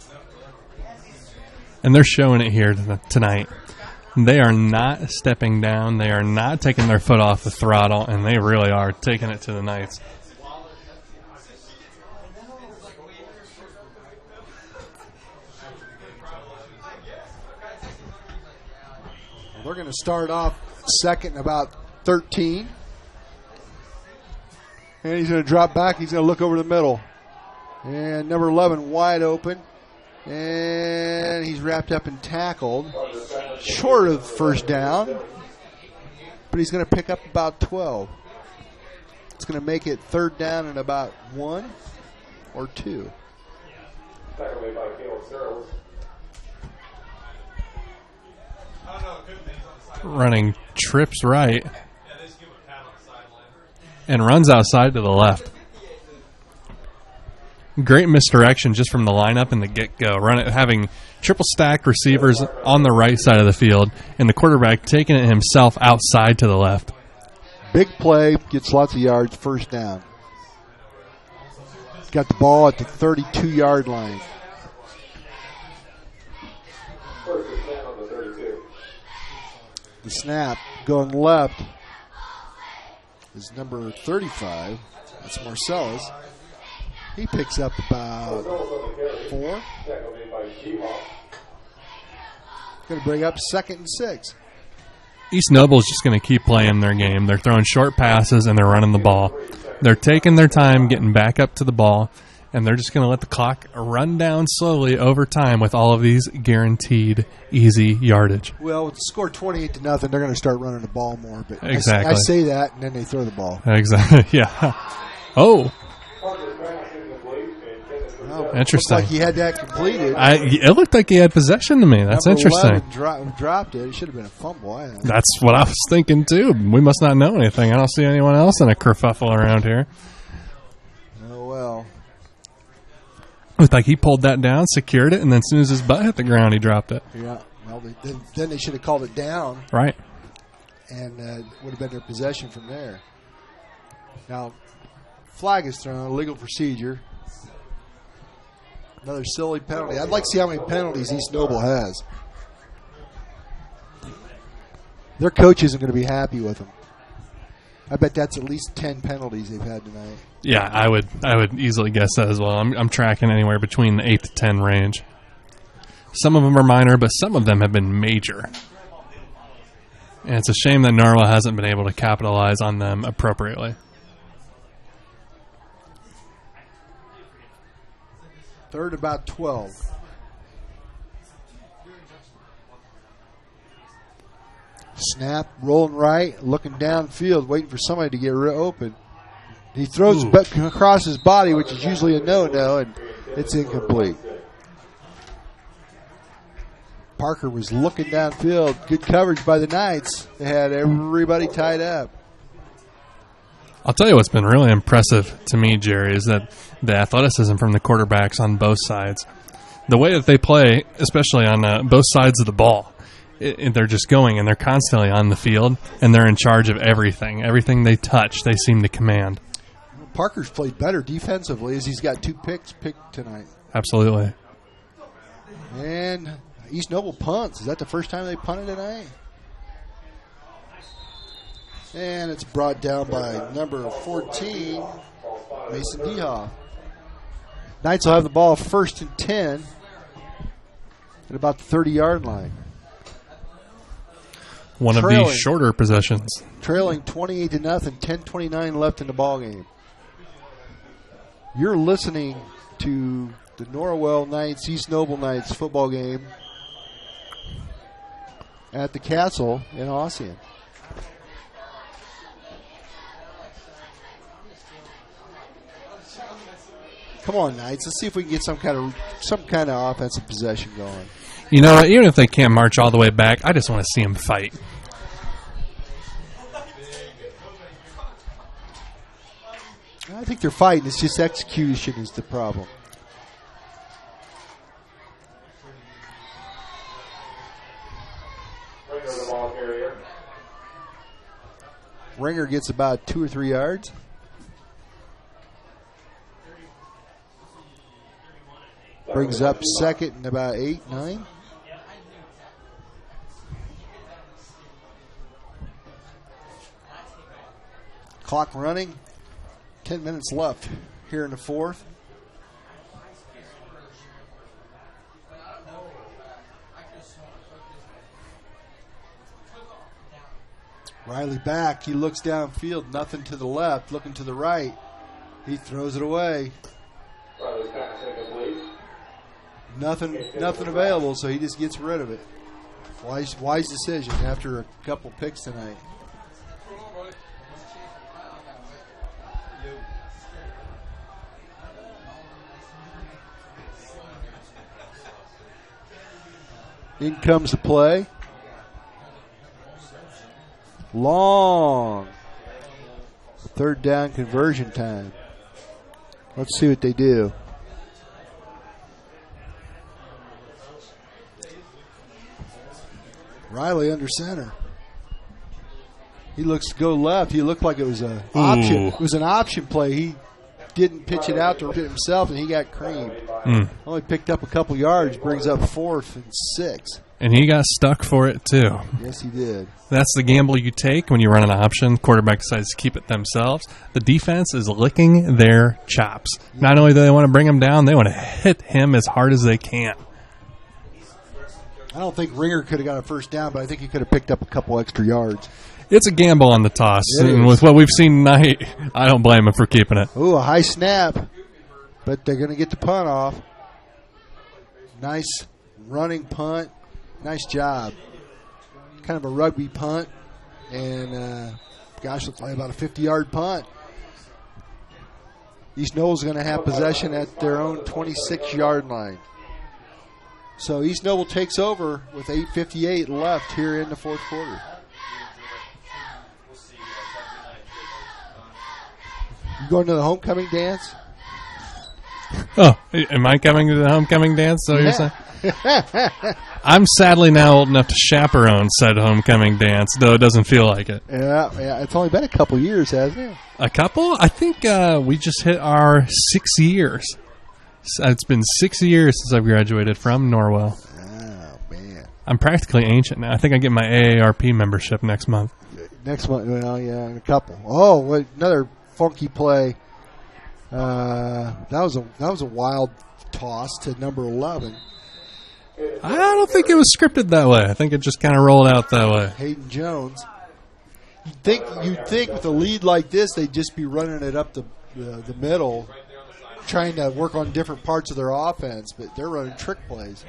A: And they're showing it here tonight. They are not stepping down. They are not taking their foot off the throttle, and they really are taking it to the Knights.
C: They're going to start off second about 13. And he's going to drop back. He's going to look over the middle. And number 11 wide open. And he's wrapped up and tackled. Short of first down. But he's going to pick up about 12. It's going to make it third down and about 1 or 2.
A: Running trips right and runs outside to the left. Great misdirection just from the lineup in the get-go. Having triple stacked receivers on the right side of the field and the quarterback taking it himself outside to the left.
C: Big play, gets lots of yards, first down. Got the ball at the 32-yard line. The snap going left is number 35. That's Marcellus. He picks up about 4. Going to bring up 2nd and 6.
A: East Noble's just going to keep playing their game. They're throwing short passes and they're running the ball. They're taking their time getting back up to the ball, and they're just going to let the clock run down slowly over time with all of these guaranteed easy yardage.
C: Well, with the score 28-0, they're going to start running the ball more. But
A: exactly.
C: I say that, and then they throw the ball.
A: Exactly. Yeah. Oh. Interesting.
C: Looked like he had that completed.
A: It looked like he had possession to me. That's
C: Number
A: interesting.
C: 11 dropped it. It should have been a fumble.
A: That's what I was thinking, too. We must not know anything. I don't see anyone else in a kerfuffle around here.
C: Oh, well.
A: Looked like he pulled that down, secured it, and then as soon as his butt hit the ground, he dropped it.
C: Yeah. Well, then they should have called it down.
A: Right.
C: And would have been their possession from there. Now, flag is thrown, legal procedure. Another silly penalty. I'd like to see how many penalties East Noble has. Their coach isn't going to be happy with them. I bet that's at least 10 penalties they've had tonight.
A: Yeah, I would easily guess that as well. I'm tracking anywhere between the 8 to 10 range. Some of them are minor, but some of them have been major. And it's a shame that Norwell hasn't been able to capitalize on them appropriately.
C: Third about 12. Snap, rolling right, looking downfield, waiting for somebody to get open. He throws across his body, which is usually a no-no, and it's incomplete. Parker was looking downfield. Good coverage by the Knights. They had everybody tied up.
A: I'll tell you what's been really impressive to me, Jerry, is that the athleticism from the quarterbacks on both sides. The way that they play, especially on both sides of the ball, they're just going and they're constantly on the field and they're in charge of everything. Everything they touch, they seem to command.
C: Parker's played better defensively as he's got 2 picks picked tonight.
A: Absolutely.
C: And East Noble punts. Is that the first time they punted tonight? And it's brought down by number 14, Mason Dehoff. Knights will have the ball 1st and 10 at about the 30-yard line.
A: One of the shorter possessions.
C: Trailing 28-0, 10:29 left in the ball game. You're listening to the Norwell Knights, East Noble Knights football game at the Castle in Ossian. Come on, Knights. Let's see if we can get some kind of offensive possession going.
A: You know what? Even if they can't march all the way back, I just want to see them fight.
C: I think they're fighting. It's just execution is the problem.
B: Ringer, the ball carrier.
C: Ringer gets about 2 or 3 yards. Brings up second and about 8, 9. Clock running. 10 minutes left here in the fourth. Riley back. He looks downfield. Nothing to the left. Looking to the right. He throws it away.
B: Riley's pass incomplete.
C: Nothing available, so he just gets rid of it. Wise decision after a couple picks tonight. In comes the play. Long. Third down conversion time. Let's see what they do. Riley under center. He looks to go left. He looked like it was an option. It was an option play. He didn't pitch it out to himself, and he got creamed. Only picked up a couple yards, brings up 4th and 6.
A: And he got stuck for it, too.
C: Yes, he did.
A: That's the gamble you take when you run an option. Quarterback decides to keep it themselves. The defense is licking their chops. Not only do they want to bring him down, they want to hit him as hard as they can.
C: I don't think Ringer could have got a first down, but I think he could have picked up a couple extra yards.
A: It's a gamble on the toss. And with what we've seen tonight, I don't blame him for keeping it.
C: Ooh, a high snap. But they're going to get the punt off. Nice running punt. Nice job. Kind of a rugby punt. And, looks like about a 50-yard punt. East Noble's going to have possession at their own 26-yard line. So East Noble takes over with 8:58 left here in the fourth quarter. You going to the homecoming dance?
A: Oh, am I coming to the homecoming dance? So you're saying? I'm sadly now old enough to chaperone said homecoming dance, though it doesn't feel like it.
C: Yeah, it's only been a couple years, hasn't it?
A: A couple? I think we just hit our 6 years. It's been 6 years since I've graduated from Norwell.
C: Oh, man.
A: I'm practically ancient now. I think I get my AARP membership next month.
C: Next month, well, yeah, in a couple. Oh, another funky play. That was a wild toss to number 11.
A: I don't think it was scripted that way. I think it just kind of rolled out that way.
C: Hayden Jones. You'd think with a lead like this, they'd just be running it up the middle, trying to work on different parts of their offense, but they're running trick plays.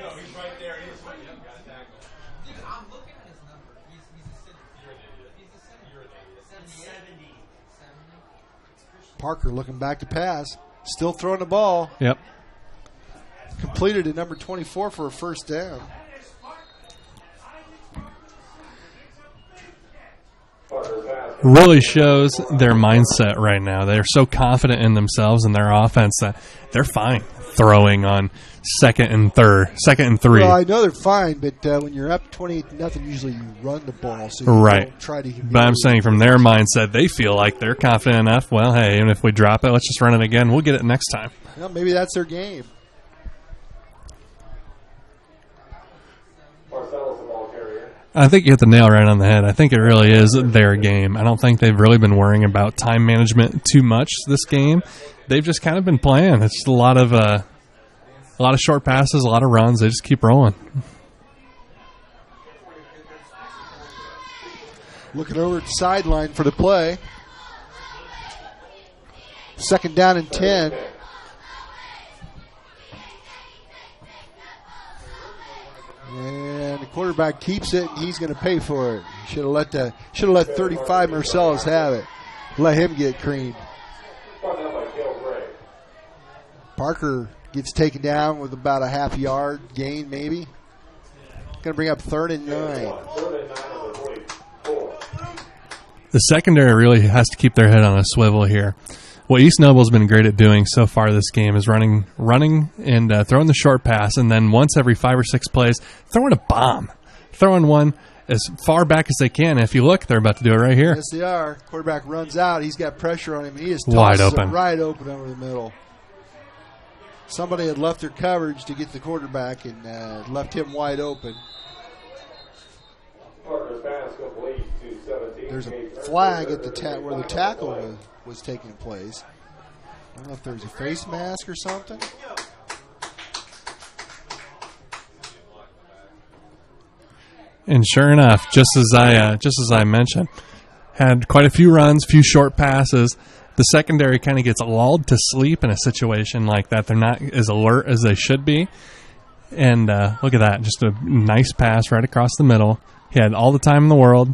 C: Parker looking back to pass. Still throwing the ball.
A: Yep.
C: Completed at number 24 for a first down.
A: Really shows their mindset right now. They're so confident in themselves and their offense that they're fine throwing on second and 3.
C: Well, I know they're fine, but when you're up 28-0, usually you run the ball. So you don't try to.
A: But I'm saying from their mindset, they feel like they're confident enough. Well, hey, even if we drop it, let's just run it again. We'll get it next time.
C: Well, maybe that's their game.
A: I think you hit the nail right on the head. I think it really is their game. I don't think they've really been worrying about time management too much this game. They've just kind of been playing. It's just a lot of short passes, a lot of runs. They just keep rolling.
C: Looking over at the sideline for the play. Second down and 10. And the quarterback keeps it, and he's going to pay for it. Should have let 35 Marcellus have it. Let him get creamed. Parker gets taken down with about a half-yard gain, maybe. Going to bring up 3rd and 9.
A: The secondary really has to keep their head on a swivel here. What East Noble's been great at doing so far this game is running and throwing the short pass, and then once every 5 or 6 plays, throwing a bomb. Throwing one as far back as they can. If you look, they're about to do it right here.
C: Yes, they are. Quarterback runs out. He's got pressure on him. He is
A: wide
C: tosses
A: open.
C: It right open over the middle. Somebody had left their coverage to get the quarterback and left him wide open. There's a flag at the where the tackle was taking place. I don't know if there's a face mask or something.
A: And sure enough, just as I mentioned, had quite a few runs, few short passes. The secondary kind of gets lulled to sleep in a situation like that. They're not as alert as they should be. And look at that, just a nice pass right across the middle. He had all the time in the world.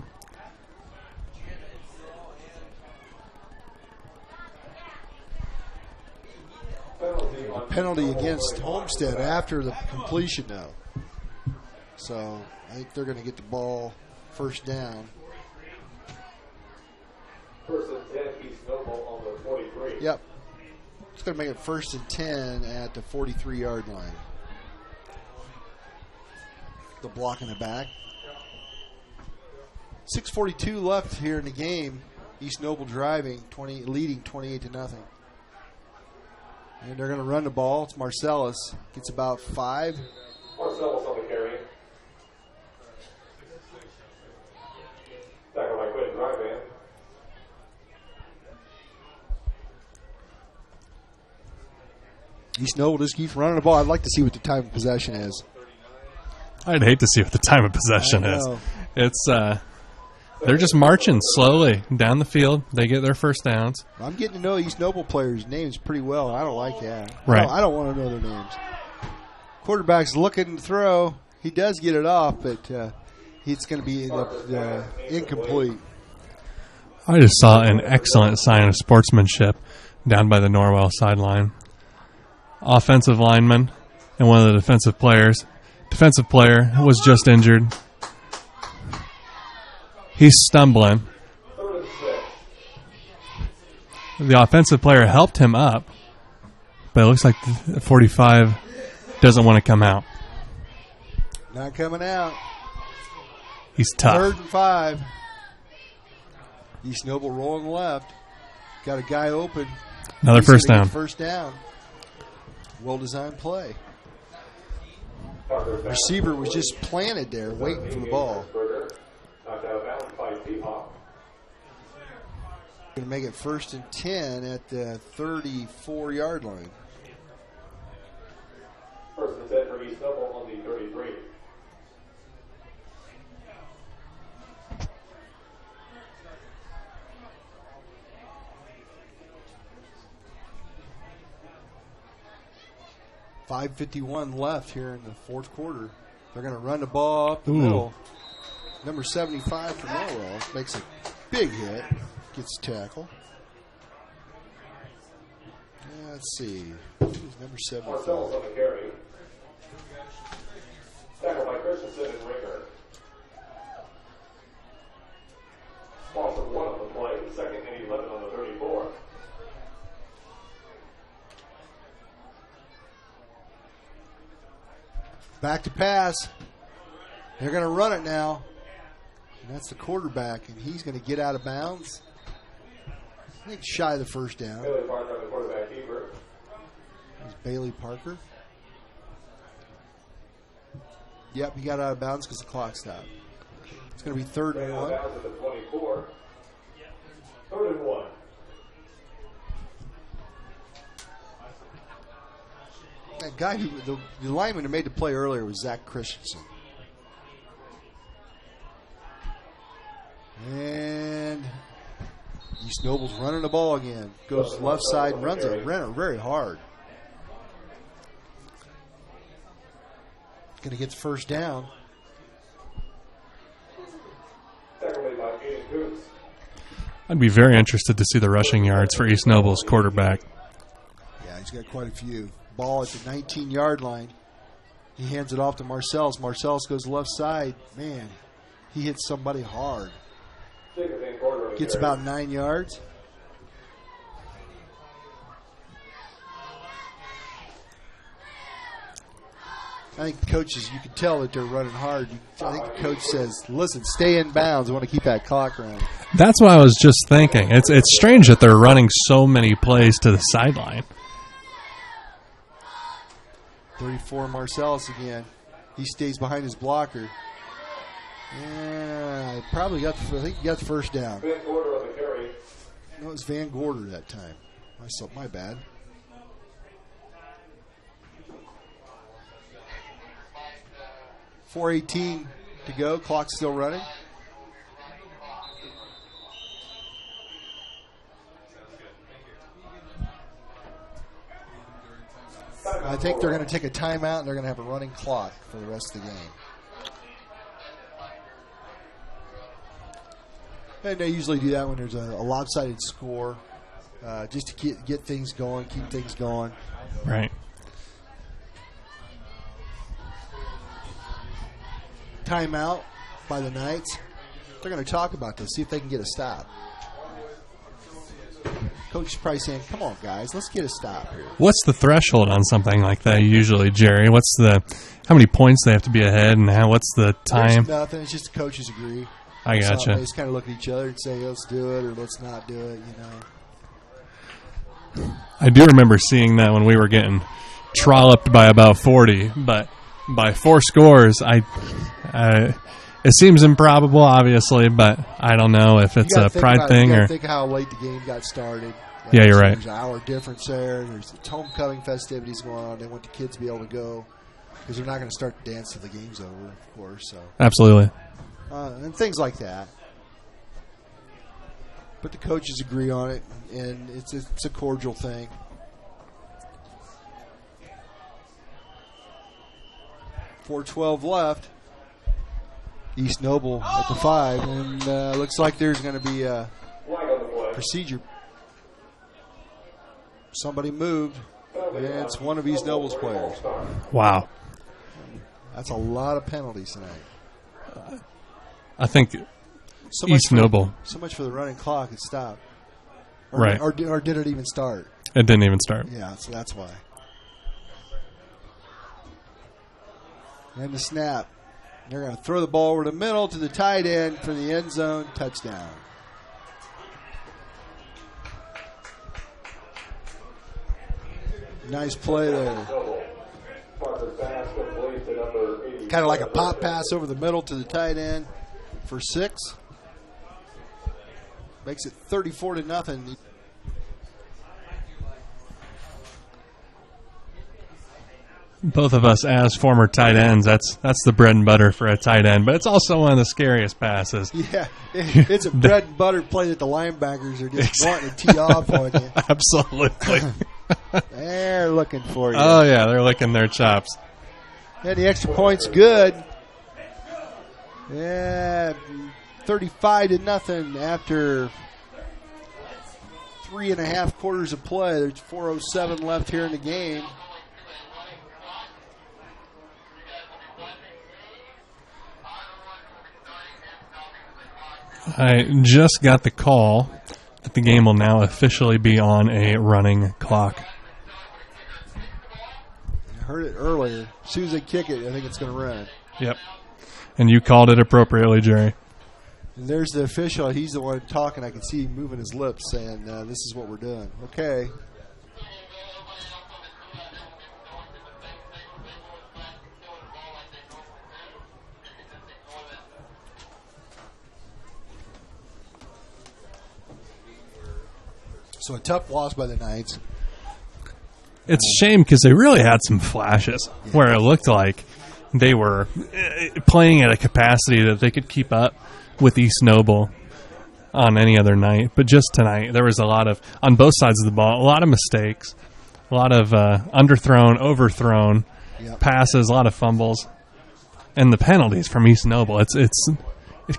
C: Penalty against Homestead after the completion, though. So I think they're going to get the ball first down.
B: First and 10, East Noble on the 43.
C: Yep. It's going to make it 1st and 10 at the 43-yard line. The block in the back. 6:42 left here in the game. East Noble driving, leading 28-0. And they're going to run the ball. It's Marcellus. Gets about 5.
B: Marcellus on the carry. Tackle by Quinn Dryban.
C: East Noble just keeps running the ball. I'd like to see what the time of possession is.
A: I'd hate to see what the time of possession is. It's they're just marching slowly down the field. They get their first downs.
C: I'm getting to know East Noble players' names pretty well. I don't like that.
A: Right.
C: I don't want to know their names. Quarterback's looking to throw. He does get it off, but it's going to be incomplete.
A: I just saw an excellent sign of sportsmanship down by the Norwell sideline. Offensive lineman and one of the defensive players. Defensive player was just injured. He's stumbling. The offensive player helped him up, but it looks like the 45 doesn't want to come out.
C: Not coming out.
A: He's tough.
C: 3rd and 5. East Noble rolling left. Got a guy open.
A: Another first down.
C: First down. Well-designed play. Receiver was just planted there, waiting for the ball. Going to make it 1st and 10 at the 34-yard line.
B: 1st and 10 for East Noble on the 33.
C: .551 left here in the fourth quarter. They're going to run the ball up the middle. Number 75 for Norwell makes a big hit. Gets tackled. Let's see. Who's number 75?
B: Marcellus on the carry. Tackle by Christensen and Ringer. Loss of 1 on the play. 2nd and 11 on the 34.
C: Back to pass. They're going to run it now. And that's the quarterback, and he's going to get out of bounds. I think shy of the first down.
B: Bailey Parker on the quarterback keeper.
C: There's Bailey Parker. Yep, he got out of bounds because the clock stopped. It's going to be 3rd and 1.
B: Down to the 24. 3rd and 1.
C: That guy the lineman who made the play earlier was Zach Christensen. And East Noble's running the ball again. Goes left side and runs it very hard. Going to get the first down.
A: I'd be very interested to see the rushing yards for East Noble's quarterback.
C: Yeah, he's got quite a few. Ball at the 19-yard line. He hands it off to Marcellus. Marcellus goes left side. Man, he hits somebody hard. Gets about 9 yards. I think coaches, you can tell that they're running hard. I think the coach says, listen, stay in bounds. I want to keep that clock running.
A: That's what I was just thinking. It's strange that they're running so many plays to the sideline.
C: 34 Marcellus again. He stays behind his blocker. Yeah, probably I think he got the first down.
B: Van Gorder on the carry.
C: No, it was Van Gorder that time. My bad. .418 to go. Clock's still running. I think they're going to take a timeout and they're going to have a running clock for the rest of the game. And they usually do that when there's a lopsided score, just to get things going, keep things going.
A: Right.
C: Timeout by the Knights. They're going to talk about this, see if they can get a stop. Coach is probably saying, come on, guys, let's get a stop here.
A: What's the threshold on something like that usually, Jerry? How many points they have to be ahead, and what's the time?
C: There's nothing. It's just the coaches agree.
A: I gotcha.
C: They just kind of look at each other and say, let's do it or let's not do it,
A: I do remember seeing that when we were getting trolloped by about 40, but by 4 scores, it seems improbable, obviously, but I don't know if it's a pride thing or.
C: Think how late the game got started.
A: Yeah, you're right.
C: There's an hour difference there. There's homecoming festivities going on. They want the kids to be able to go because they're not going to start the dance till the game's over, of course. So
A: Absolutely.
C: And things like that. But the coaches agree on it, and it's a cordial thing. .412 left. East Noble at the 5, and looks like there's going to be a procedure. Somebody moved, and it's one of East Noble's players.
A: Wow.
C: That's a lot of penalties tonight.
A: I think East Noble.
C: So much for the running clock. It stopped.
A: Right.
C: Or did it even start?
A: It didn't even start.
C: Yeah, so that's why. And the snap. They're going to throw the ball over the middle to the tight end for the end zone touchdown. Nice play there. Kind of like a pop pass over the middle to the tight end for 6. Makes it 34-0.
A: Both of us as former tight ends, that's the bread and butter for a tight end, but it's also one of the scariest passes.
C: Yeah, it's a bread and butter play that the linebackers are just wanting to tee off on you.
A: Absolutely.
C: They're looking for you.
A: Oh, yeah, they're licking their chops.
C: And the extra point's good. Yeah, 35-0 after 3.5 quarters of play. There's 4:07 left here in the game.
A: I just got the call that the game will now officially be on a running clock.
C: I heard it earlier. As soon as they kick it, I think it's going to run.
A: Yep. And you called it appropriately, Jerry.
C: And there's the official. He's the one talking. I can see him moving his lips saying, this is what we're doing. Okay. So a tough loss by the Knights.
A: It's a shame because they really had some flashes where it looked like they were playing at a capacity that they could keep up with East Noble on any other night. But just tonight, there was a lot of, on both sides of the ball, a lot of mistakes, a lot of underthrown, overthrown passes, a lot of fumbles, and the penalties from East Noble. It's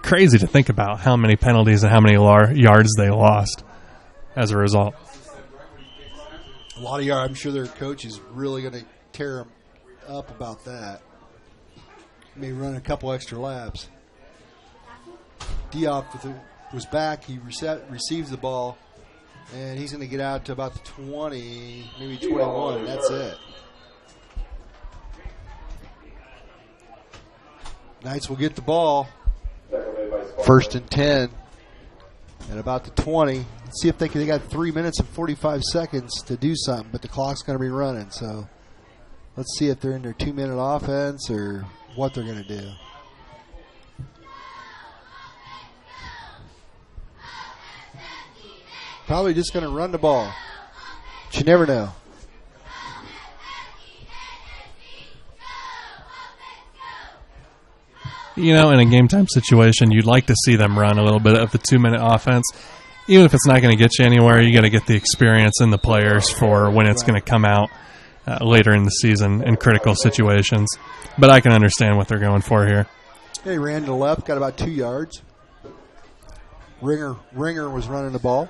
A: crazy to think about how many penalties and how many yards they lost as a result.
C: A lot of yards. I'm sure their coach is really going to tear them up about that. May run a couple extra laps. Diop was back. He receives the ball, and he's going to get out to about the 20, maybe 21, and that's it. Knights will get the ball. First and 10. At about the 20. Let's see if they got 3 minutes and 45 seconds to do something, but the clock's going to be running. So let's see if they're in their 2-minute offense or what they're going to do. Probably just going to run the ball. But you never know.
A: You know, in a game time situation, you'd like to see them run a little bit of the 2-minute offense. Even if it's not going to get you anywhere, you got to get the experience in the players for when it's going to come out later in the season in critical situations. But I can understand what they're going for here.
C: He ran to the left, got about 2 yards. Ringer was running the ball.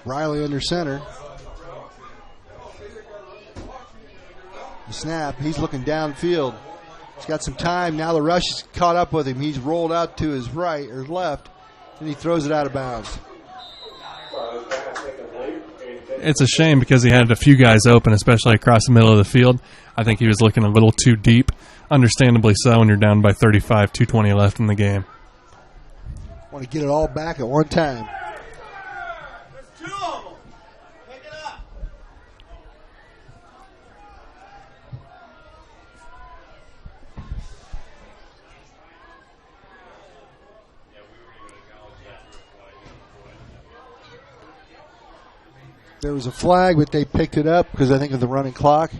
C: Riley under center. The snap. He's looking downfield. He's got some time. Now the rush is caught up with him. He's rolled out to his right or left, and he throws it out of bounds.
A: It's a shame because he had a few guys open, especially across the middle of the field. I think he was looking a little too deep. Understandably so when you're down by 35, 2:20 left in the game.
C: Want to get it all back at one time. There was a flag, but they picked it up because I think of the running clock.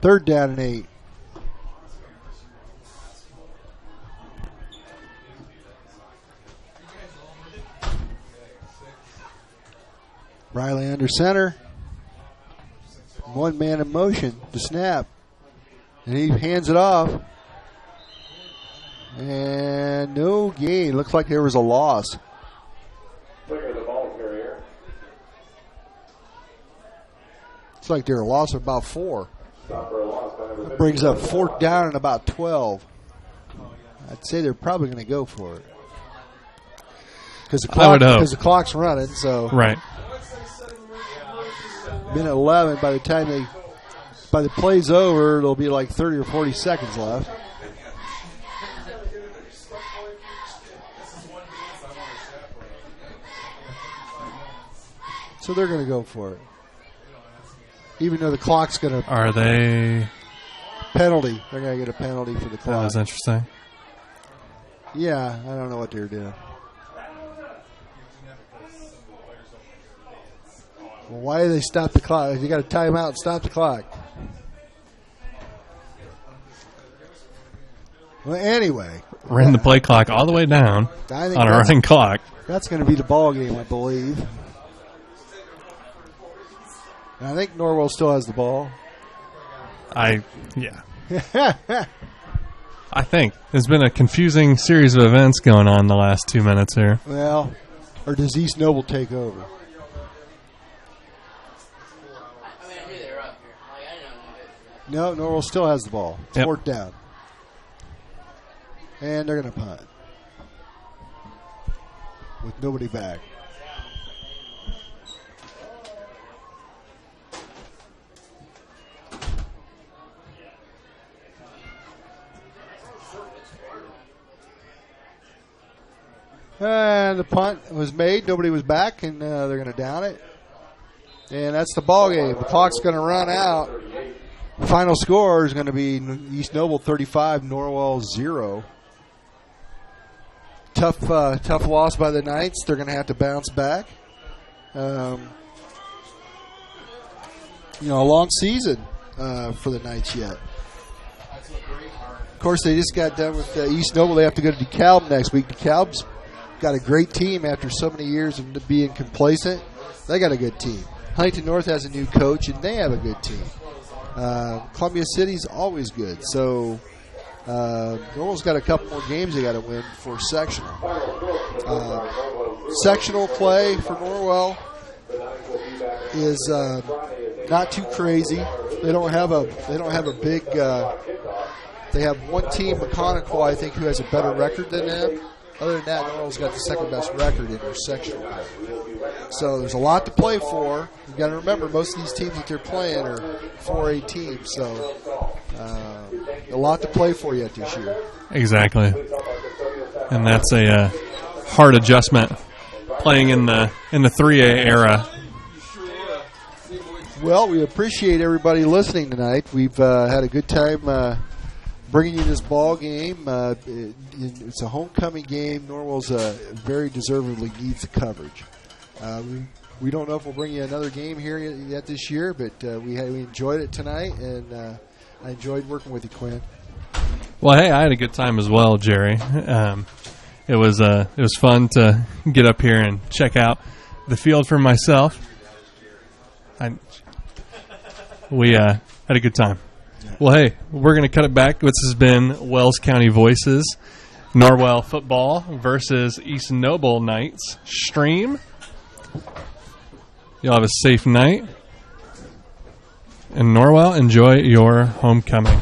C: 3rd down and 8. Riley under center. One man in motion to snap. And he hands it off. And no gain. Looks like there was a loss. It's like they're a loss of about 4. That brings up 4th down and about 12. I'd say they're probably going to go for it. Because the clock's running, so.
A: Right.
C: Minute 11, by the play's over, it'll be like 30 or 40 seconds left. So they're going to go for it. Even though the clock's going to...
A: Are they...
C: Penalty. They're going to get a penalty for the clock.
A: That was interesting.
C: Yeah, I don't know what they're doing. Well, why do they stop the clock? You got a timeout and stop the clock. Well, anyway.
A: Ran the play clock all the way down on a running clock.
C: That's going to be the ball game, I believe. And I think Norwell still has the ball.
A: Yeah. I think. There's been a confusing series of events going on the last 2 minutes here.
C: Well, or does East Noble take over? No, Norwell still has the ball. It's 4th down. And they're going to punt. With nobody back. And the punt was made. Nobody was back, and they're going to down it. And that's the ball game. The clock's going to run out. Final score is going to be East Noble 35, Norwell 0. Tough loss by the Knights. They're going to have to bounce back. A long season for the Knights yet. Of course, they just got done with East Noble. They have to go to DeKalb next week. DeKalb's got a great team after so many years of being complacent. They got a good team. Huntington North has a new coach, and they have a good team. Columbia City's always good. So Norwell's got a couple more games they got to win for sectional. Sectional play for Norwell is not too crazy. They don't have a big. They have one team, McConaughey, I think, who has a better record than them. Other than that, Norwell's got the second best record in their sectional play. So there's a lot to play for. You've got to remember, most of these teams that they're playing are 4A teams. So a lot to play for yet this year.
A: Exactly. And that's a hard adjustment playing in the 3A era.
C: Well, we appreciate everybody listening tonight. We've had a good time bringing you this ball game. It's a homecoming game. Norwell's very deservedly needs the coverage. We don't know if we'll bring you another game here yet this year, but we enjoyed it tonight, and I enjoyed working with you, Quinn.
A: Well, hey, I had a good time as well, Jerry. It was fun to get up here and check out the field for myself. We had a good time. Well, hey, we're going to cut it back. This has been Wells County Voices, Norwell football versus East Noble Knights stream. You'll have a safe night. And Norwell, enjoy your homecoming.